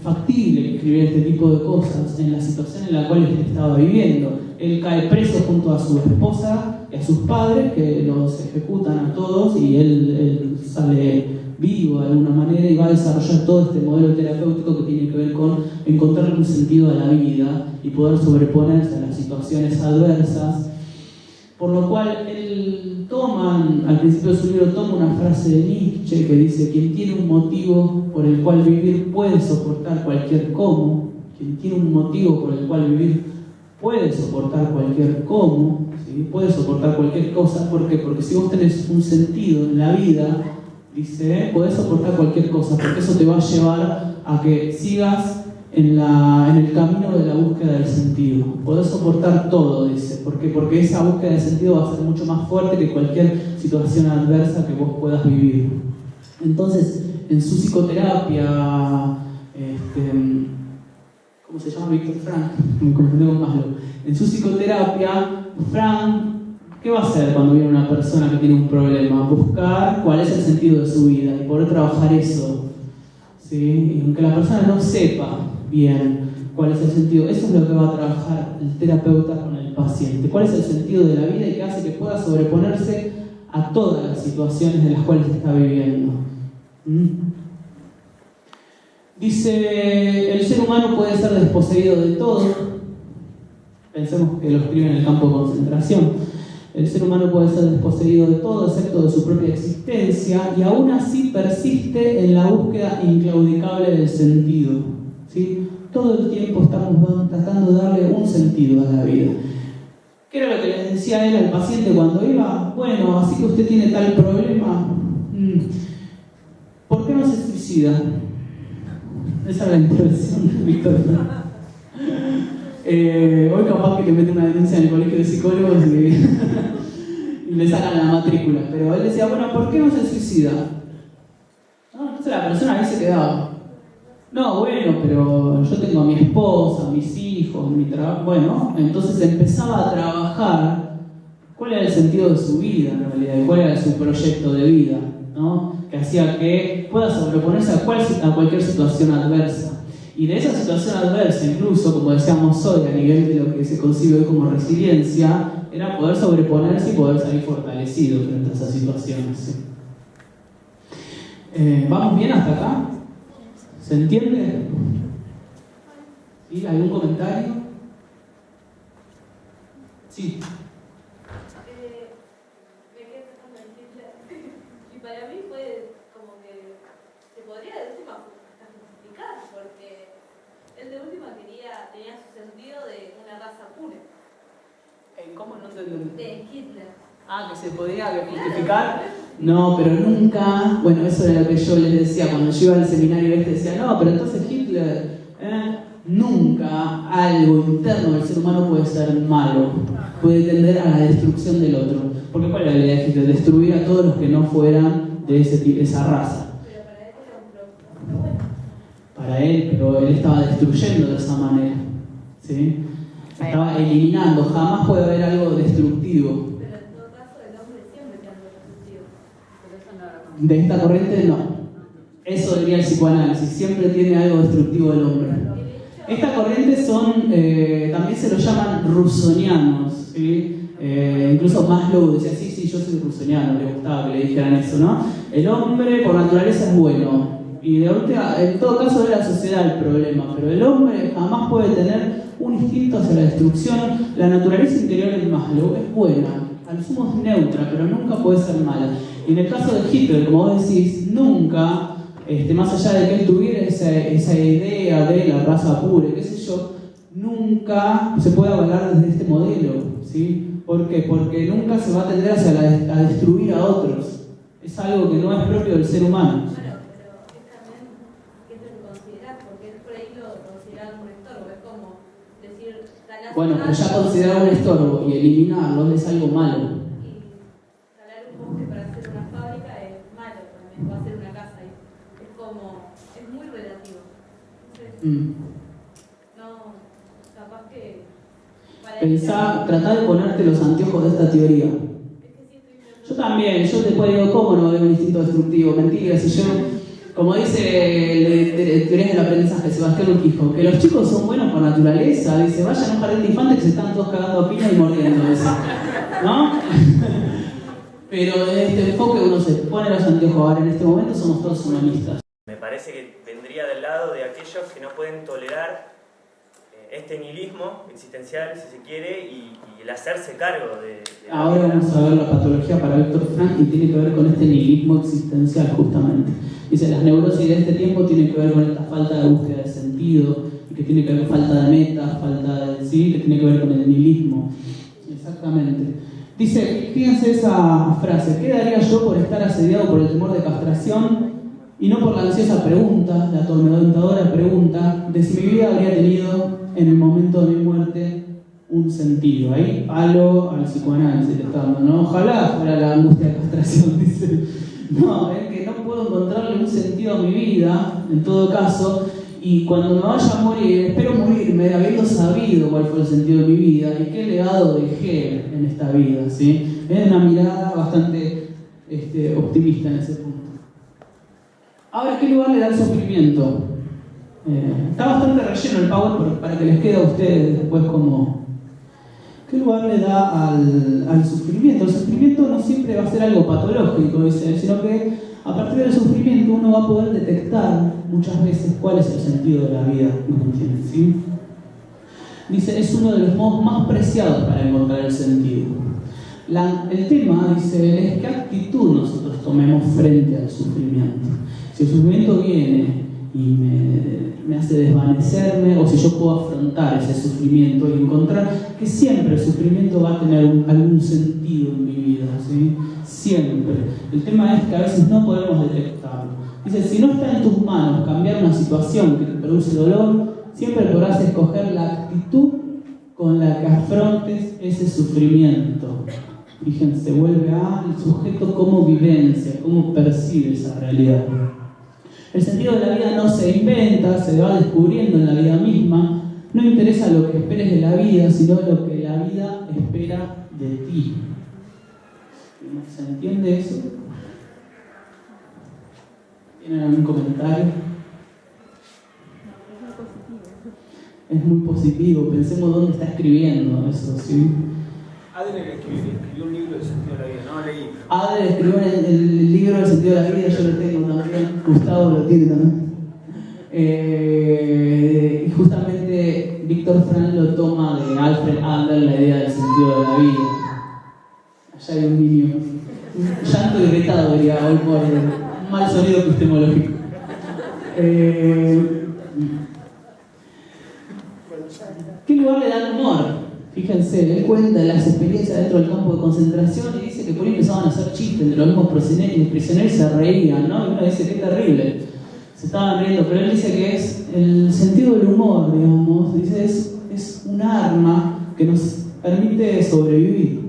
A: factible escribir este tipo de cosas en la situación en la cual él estaba viviendo. Él cae preso junto a su esposa y a sus padres, que los ejecutan a todos, y él sale vivo de alguna manera y va a desarrollar todo este modelo terapéutico que tiene que ver con encontrar un sentido a la vida y poder sobreponerse a las situaciones adversas. Por lo cual él al principio de su libro toma una frase de Nietzsche que dice: quien tiene un motivo por el cual vivir puede soportar cualquier cómo. Quien tiene un motivo por el cual vivir puede soportar cualquier cómo, ¿sí? Puede soportar cualquier cosa. ¿Por qué? Porque si vos tenés un sentido en la vida, dice, podés soportar cualquier cosa, porque eso te va a llevar a que sigas en el camino de la búsqueda del sentido. Podés soportar todo, dice. ¿Por qué? Porque esa búsqueda del sentido va a ser mucho más fuerte que cualquier situación adversa que vos puedas vivir. Entonces, en su psicoterapia, ¿cómo se llama? Viktor Frankl, me confundí con Maslow. En su psicoterapia, Frankl, ¿qué va a hacer cuando viene una persona que tiene un problema? Buscar cuál es el sentido de su vida y poder trabajar eso. ¿Sí? Y aunque la persona no sepa bien cuál es el sentido, eso es lo que va a trabajar el terapeuta con el paciente. ¿Cuál es el sentido de la vida y qué hace que pueda sobreponerse a todas las situaciones de las cuales está viviendo? Dice, el ser humano puede ser desposeído de todo. Pensemos que lo escribe en el campo de concentración. El ser humano puede ser desposeído de todo, excepto de su propia existencia, y aún así persiste en la búsqueda inclaudicable del sentido. ¿Sí? Todo el tiempo estamos tratando de darle un sentido a la vida. ¿Qué era lo que le decía él al paciente cuando iba? Bueno, así que usted tiene tal problema, ¿por qué no se suicida? Esa es la intervención de Víctor. Hoy capaz que le mete una denuncia en el colegio de psicólogos y le sacan la matrícula. Pero él decía, bueno, ¿por qué no se suicida? No, entonces la persona ahí se quedaba. No, bueno, pero yo tengo a mi esposa, a mis hijos, mi trabajo. Bueno, entonces empezaba a trabajar cuál era el sentido de su vida en realidad, y cuál era su proyecto de vida, ¿no? Que hacía que pueda sobreponerse a cualquier situación adversa. Y de esa situación adversa, incluso, como decíamos hoy, a nivel de lo que se concibe hoy como resiliencia, era poder sobreponerse y poder salir fortalecido frente a esas situaciones. ¿Sí? ¿Vamos bien hasta acá? ¿Se entiende? ¿Sí? ¿Algún comentario? Sí.
G: Me quedé pensando en Hitler. Y para mí fue como que se podría de última justificar, porque él de última tenía su sentido de una raza pura.
A: ¿Cómo no entendí?
G: De Hitler.
A: Ah, que se podía justificar. No, pero nunca, bueno, eso era lo que yo les decía cuando yo iba al seminario decía, no, pero entonces Hitler, nunca algo interno del ser humano puede ser malo, puede tender a la destrucción del otro. Porque ¿cuál era la idea de Hitler? Destruir a todos los que no fueran de esa raza.
G: Pero para él era un propósito bueno.
A: Para él, pero él estaba destruyendo de esa manera, ¿sí? Estaba eliminando, jamás puede haber algo destructivo.
G: Pero en todo caso el hombre siempre tiene algo destructivo.
I: Pero eso no era como...
A: De esta corriente no. Eso diría el psicoanálisis, siempre tiene algo destructivo el hombre. Esta corriente son, también se lo llaman rusonianos, ¿sí? Incluso Maslow decía, sí, yo soy rusoniano, le gustaba que le dijeran eso, ¿no? El hombre por naturaleza es bueno, y de última, en todo caso es la sociedad el problema, pero el hombre jamás puede tener un instinto hacia la destrucción. La naturaleza interior de Maslow es buena, al sumo es neutra, pero nunca puede ser mala. Y en el caso de Hitler, como vos decís, nunca, más allá de que él tuviera esa idea de la raza pura, qué sé yo, nunca se puede avalar desde este modelo, ¿sí? ¿Por qué? Porque nunca se va a tender a destruir a otros. Es algo que no es propio del ser humano.
G: Bueno, pero es también que es lo que considerar, porque él por ahí lo consideraba un estorbo. Es como decir,
A: bueno, pero ya considerar un estorbo y eliminarlo es algo malo.
G: Y talar un bosque para hacer una fábrica es malo también, o hacer una casa. Es como, es muy relativo. Entonces, no, capaz que...
A: Pensá, tratá de ponerte los anteojos de esta teoría. Yo también, yo después digo, ¿cómo no veo un instinto destructivo? Mentira, si yo, como dice teorías del aprendizaje, Sebastián Urquijo, que los chicos son buenos por naturaleza, dice, vayan a un jardín de infantes que se están todos cagando a piña y mordiendo eso, ¿no? Pero desde este enfoque uno se pone los anteojos, ahora en este momento somos todos humanistas.
K: Me parece que vendría del lado de aquellos que no pueden tolerar este nihilismo existencial, si se quiere, y el hacerse cargo de
A: ahora vamos a ver la patología para Víctor Frank y tiene que ver con este nihilismo existencial justamente. Dice, las neurosis de este tiempo tienen que ver con esta falta de búsqueda de sentido, y que tiene que ver con falta de metas, sí, que tiene que ver con el nihilismo. Exactamente. Dice, fíjense esa frase, ¿qué daría yo por estar asediado por el temor de castración y no por la ansiosa pregunta, la atormentadora pregunta de si mi vida habría tenido en el momento de mi muerte un sentido? Ahí palo al psicoanálisis le está dando, ¿no? Ojalá fuera la angustia de castración, dice. No, es que no puedo encontrarle un sentido a mi vida, en todo caso, y cuando me vaya a morir, espero morirme habiendo sabido cuál fue el sentido de mi vida y qué legado dejé en esta vida, ¿sí? Una mirada bastante optimista en ese punto. Ahora, ¿qué lugar le da el sufrimiento? Está bastante relleno el power, pero para que les quede a ustedes después como... ¿Qué lugar le da al sufrimiento? El sufrimiento no siempre va a ser algo patológico, dice, sino que a partir del sufrimiento uno va a poder detectar muchas veces cuál es el sentido de la vida, ¿sí? Dice, es uno de los modos más preciados para encontrar el sentido. El tema, dice, es qué actitud nosotros tomemos frente al sufrimiento. Si el sufrimiento viene y me hace desvanecerme, o si yo puedo afrontar ese sufrimiento y encontrar que siempre el sufrimiento va a tener algún sentido en mi vida, ¿sí? Siempre. El tema es que a veces no podemos detectarlo. Dice, si no está en tus manos cambiar una situación que te produce dolor, siempre podrás escoger la actitud con la que afrontes ese sufrimiento. Fíjense, vuelve al sujeto cómo vivencia, cómo percibe esa realidad. El sentido de la vida no se inventa, se va descubriendo en la vida misma. No interesa lo que esperes de la vida, sino lo que la vida espera de ti. ¿Se entiende eso? ¿Tienen algún comentario? Es muy positivo. Pensemos dónde está escribiendo eso, ¿sí?
E: Adler escribió un libro del sentido de la vida, no leí.
A: Adler escribió el libro del sentido de la vida, yo lo tengo también, Gustavo lo tiene también. Y justamente Víctor Frank lo toma de Alfred Adler, la idea del sentido de la vida. Allá hay un niño, un llanto irritado, diría hoy, por un mal sonido epistemológico. ¿Qué lugar le da el humor? Fíjense, él cuenta las experiencias dentro del campo de concentración y dice que por ahí empezaban a hacer chistes de los mismos prisioneros y se reían, ¿no? Y uno dice, qué terrible, se estaban riendo, pero él dice que es el sentido del humor, digamos, dice, es un arma que nos permite sobrevivir,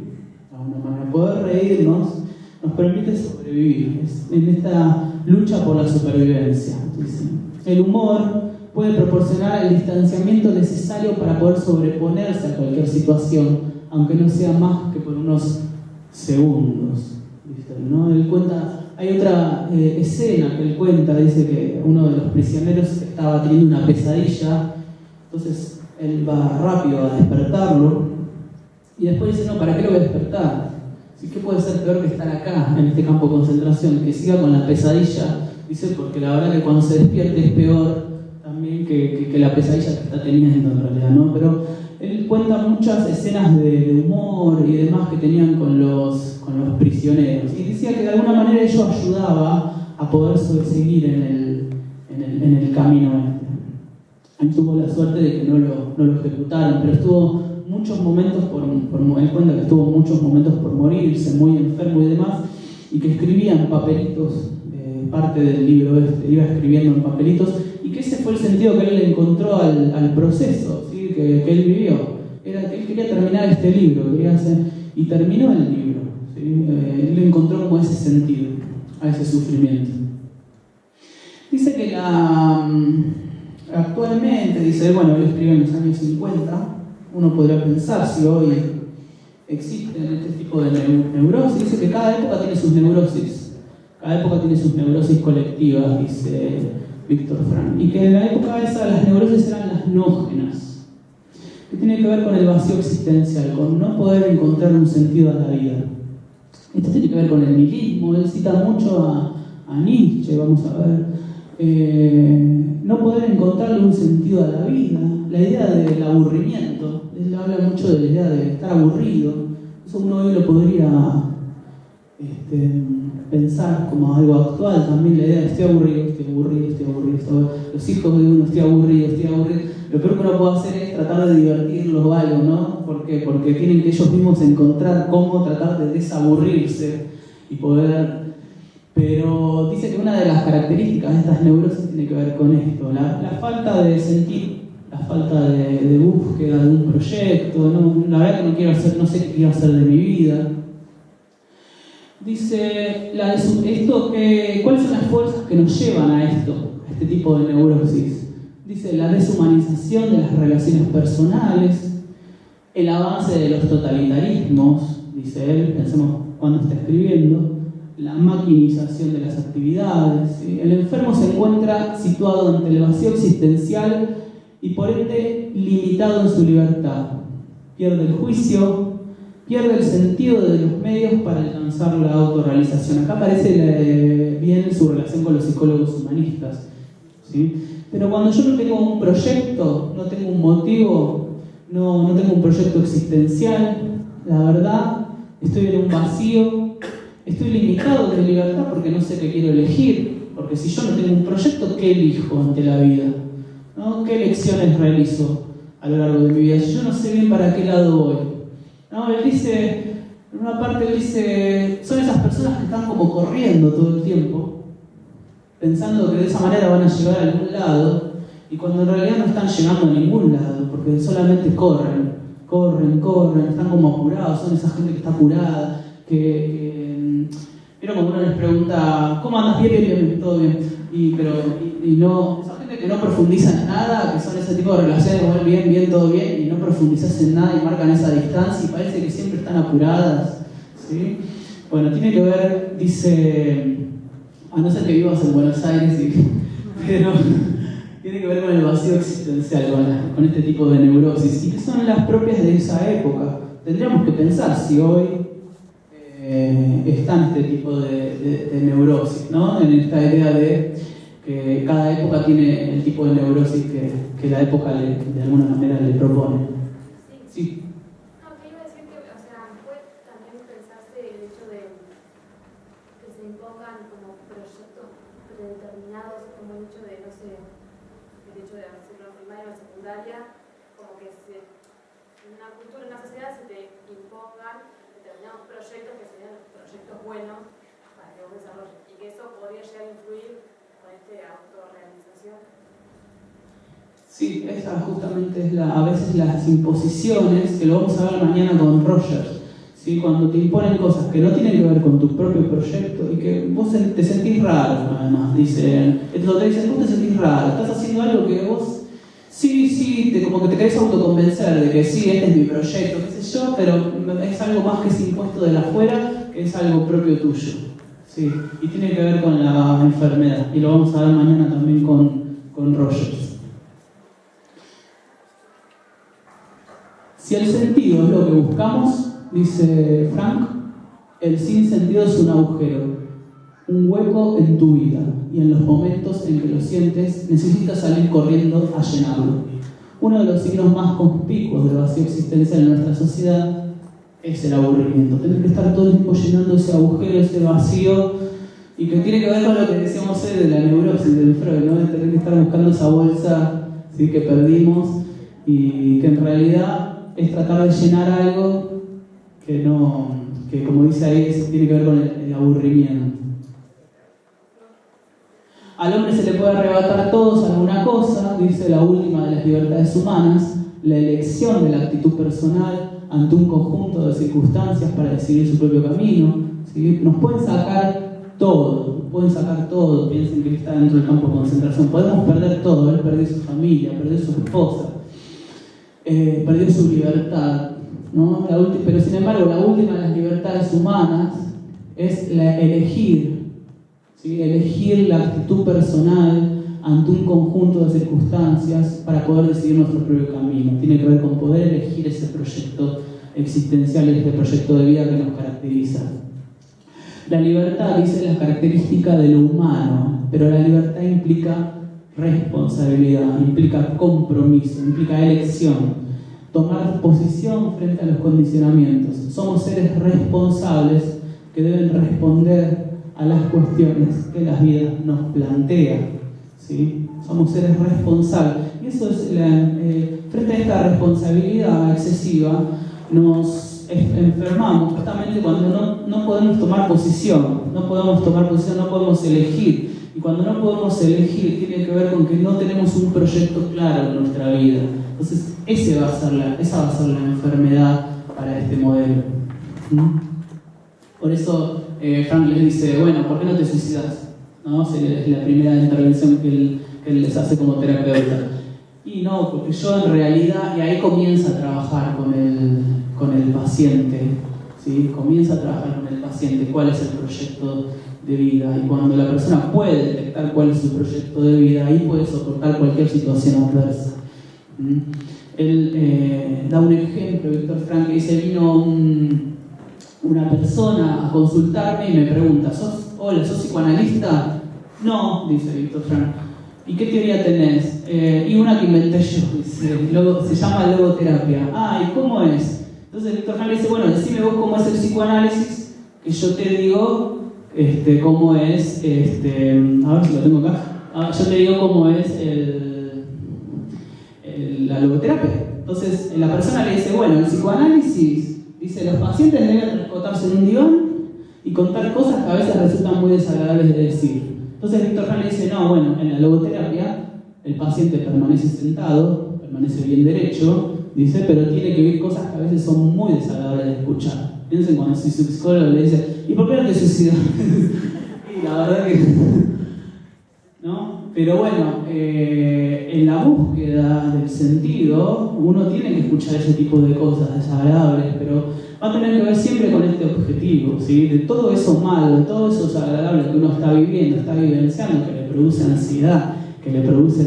A: de alguna manera, poder reírnos nos permite sobrevivir, en esta lucha por la supervivencia, dice. El humor puede proporcionar el distanciamiento necesario para poder sobreponerse a cualquier situación, aunque no sea más que por unos segundos. ¿Viste? ¿No? Él cuenta, hay otra escena que él cuenta, dice que uno de los prisioneros estaba teniendo una pesadilla, entonces él va rápido a despertarlo, y después dice, no, ¿para qué lo voy a despertar? ¿Qué puede ser peor que estar acá, en este campo de concentración? Que siga con la pesadilla, dice, porque la verdad que cuando se despierte es peor también que la pesadilla que está teniendo en realidad, ¿no? Pero él cuenta muchas escenas de humor y demás que tenían con los prisioneros, y decía que de alguna manera ello ayudaba a poder seguir en el camino este. Él tuvo la suerte de que no lo ejecutaron, pero estuvo muchos momentos él cuenta que estuvo muchos momentos por morirse, muy enfermo y demás, y que escribía en papelitos, parte del libro iba escribiendo en papelitos, y que ese fue el sentido que él le encontró al proceso, ¿sí? que él vivió. Era que él quería terminar este libro, y terminó el libro, ¿sí? Él le encontró como ese sentido a ese sufrimiento. Dice que actualmente, dice, bueno, él escribió en los años 50, uno podría pensar si hoy existen este tipo de neurosis, dice que cada época tiene sus neurosis. Cada época tiene sus neurosis colectivas, dice Víctor Frank. Y que en la época esa las neurosis eran las nógenas, que tiene que ver con el vacío existencial, con no poder encontrar un sentido a la vida. Esto tiene que ver con el nihilismo. Él cita mucho a Nietzsche, vamos a ver. No poder encontrarle un sentido a la vida, la idea del aburrimiento. Él habla mucho de la idea de estar aburrido. Eso uno hoy lo podría pensar como algo actual también, la idea de estoy aburrido. Los hijos de uno, estoy aburrido. Lo peor que uno puede hacer es tratar de divertirlos o algo, ¿no? ¿Por qué? Porque tienen que ellos mismos encontrar cómo tratar de desaburrirse y poder... Pero dice que una de las características de estas neurosis tiene que ver con esto, la falta de sentir, la falta de búsqueda de un proyecto, ¿no? La verdad que no sé qué quiero hacer de mi vida. Dice, ¿cuáles son las fuerzas que nos llevan a este tipo de neurosis? Dice, la deshumanización de las relaciones personales, el avance de los totalitarismos, dice él, pensemos cuando está escribiendo, la maquinización de las actividades. ¿Sí? El enfermo se encuentra situado ante el vacío existencial y por ende limitado en su libertad. Pierde el juicio, pierde el sentido de los medios para alcanzar la autorrealización. Acá aparece bien su relación con los psicólogos humanistas. ¿Sí? Pero cuando yo no tengo un proyecto, no tengo un motivo, no tengo un proyecto existencial, la verdad, estoy en un vacío, estoy limitado de mi libertad porque no sé qué quiero elegir, porque si yo no tengo un proyecto, ¿qué elijo ante la vida? ¿No? ¿Qué elecciones realizo a lo largo de mi vida? Si yo no sé bien para qué lado voy. ¿No? Él dice, en una parte él dice, son esas personas que están como corriendo todo el tiempo, pensando que de esa manera van a llegar a algún lado, y cuando en realidad no están llegando a ningún lado, porque solamente corren, están como apurados, son esa gente que está apurada, pero cuando uno les pregunta, ¿cómo andas? Bien, todo bien, y no, esa gente que no profundiza en nada, que son ese tipo de relaciones como bien, todo bien, y no profundizas en nada y marcan esa distancia y parece que siempre están apuradas, ¿sí? Bueno, tiene que ver, dice, a no ser que vivas en Buenos Aires, pero tiene que ver con el vacío existencial, con este tipo de neurosis, y que son las propias de esa época. Tendríamos que pensar si hoy está este tipo de neurosis, ¿no? En esta idea de que cada época tiene el tipo de neurosis que la época de alguna manera le propone. Sí.
H: No, te iba a decir que, o sea, puede también pensarse el hecho de que se impongan como proyectos predeterminados, como el hecho de, no sé, el hecho de hacerlo en primaria o secundaria, como que en una cultura, en una sociedad se te impongan determinados proyectos que serían proyectos buenos para que vos desarrolles, y que eso podría llegar a influir con esta autorrealización.
A: Sí, esa justamente es a veces las imposiciones, que lo vamos a ver mañana con Rogers, ¿sí? Cuando te imponen cosas que no tienen que ver con tu propio proyecto y que vos te sentís raro, además, dicen, vos te sentís raro, estás haciendo algo que vos, como que te querés autoconvencer de que sí, este es mi proyecto, qué sé yo, pero es algo más que es impuesto de afuera, que es algo propio tuyo, ¿sí? Y tiene que ver con la enfermedad, y lo vamos a ver mañana también con Rogers. Si el sentido es lo que buscamos, dice Frank, el sinsentido es un agujero, un hueco en tu vida, y en los momentos en que lo sientes necesitas salir corriendo a llenarlo. Uno de los signos más conspicuos del vacío existencial en nuestra sociedad es el aburrimiento. Tener que estar todo el tiempo llenando ese agujero, ese vacío, y que tiene que ver con lo que decíamos hoy de la neurosis del Freud, ¿no? De tener que estar buscando esa bolsa, ¿sí?, que perdimos, y que en realidad es tratar de llenar algo que como dice ahí, tiene que ver con el aburrimiento. Al hombre se le puede arrebatar todos alguna cosa, dice la última de las libertades humanas, la elección de la actitud personal ante un conjunto de circunstancias para decidir su propio camino, ¿sí? Nos pueden sacar todo, piensen que está dentro del campo de concentración, podemos perder todo, él perdió su familia, perdió su esposa, perdió su libertad, ¿no? Pero sin embargo la última de las libertades humanas es elegir, ¿sí? Elegir la actitud personal ante un conjunto de circunstancias para poder decidir nuestro propio camino. Tiene que ver con poder elegir ese proyecto existencial y este proyecto de vida que nos caracteriza. La libertad, dice, es la característica de lo humano, pero la libertad implica responsabilidad, implica compromiso, implica elección, tomar posición frente a los condicionamientos. Somos seres responsables que deben responder a las cuestiones que la vida nos plantea, ¿sí? Somos seres responsables. Y eso es, frente a esta responsabilidad excesiva, nos enfermamos justamente cuando no podemos tomar posición, no podemos elegir. Y cuando no podemos elegir, tiene que ver con que no tenemos un proyecto claro en nuestra vida. Entonces, esa va a ser la enfermedad para este modelo. Por eso Frank les dice, bueno, ¿por qué no te suicidas? ¿No? Es la primera intervención que él les hace como terapeuta. Y no, porque yo en realidad, y ahí comienza a trabajar con el paciente, ¿sí? Comienza a trabajar con el paciente cuál es el proyecto de vida, y cuando la persona puede detectar cuál es su proyecto de vida, ahí puede soportar cualquier situación adversa. Él da un ejemplo, Víctor Frank, que dice: vino una persona a consultarme y me pregunta, hola, ¿sos psicoanalista? No, dice Víctor Frank. ¿Y qué teoría tenés? Y una que inventé yo, dice, se llama logoterapia. Ah, ¿y cómo es? Entonces Víctor Frank dice: bueno, decime vos cómo es el psicoanálisis, que yo te digo cómo es, a ver si lo tengo acá, yo te digo cómo es la logoterapia. Entonces la persona le dice: bueno, el psicoanálisis, dice, los pacientes deben rescotarse en un diván y contar cosas que a veces resultan muy desagradables de decir. Entonces Víctor Frank le dice: no, bueno, en la logoterapia el paciente permanece sentado, permanece bien derecho, dice, pero tiene que oír cosas que a veces son muy desagradables de escuchar. Piensen cuando su psicólogo le dice: ¿y por qué no te suicidas? Y la verdad que... ¿no? Pero bueno, en la búsqueda del sentido, uno tiene que escuchar ese tipo de cosas desagradables, pero va a tener que ver siempre con este objetivo, ¿sí? De todo eso malo, de todo eso desagradable que uno está viviendo, está vivenciando, que le produce ansiedad, que le produce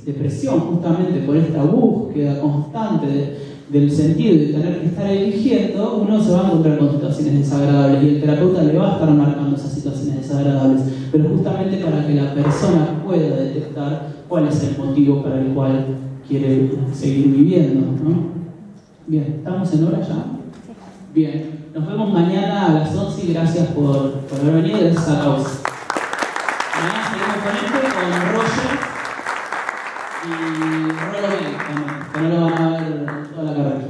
A: depresión, justamente por esta búsqueda constante del sentido y de tener que estar eligiendo, uno se va a encontrar con situaciones desagradables y el terapeuta le va a estar marcando esas situaciones desagradables, pero justamente para que la persona pueda detectar cuál es el motivo para el cual quiere seguir viviendo, ¿no? Bien, ¿estamos en hora ya? Bien, nos vemos mañana a las 11 y gracias por haber venido y gracias a Causa. Mañana seguimos con Roger y Rolo Bell también, que no lo van a ver toda la carrera.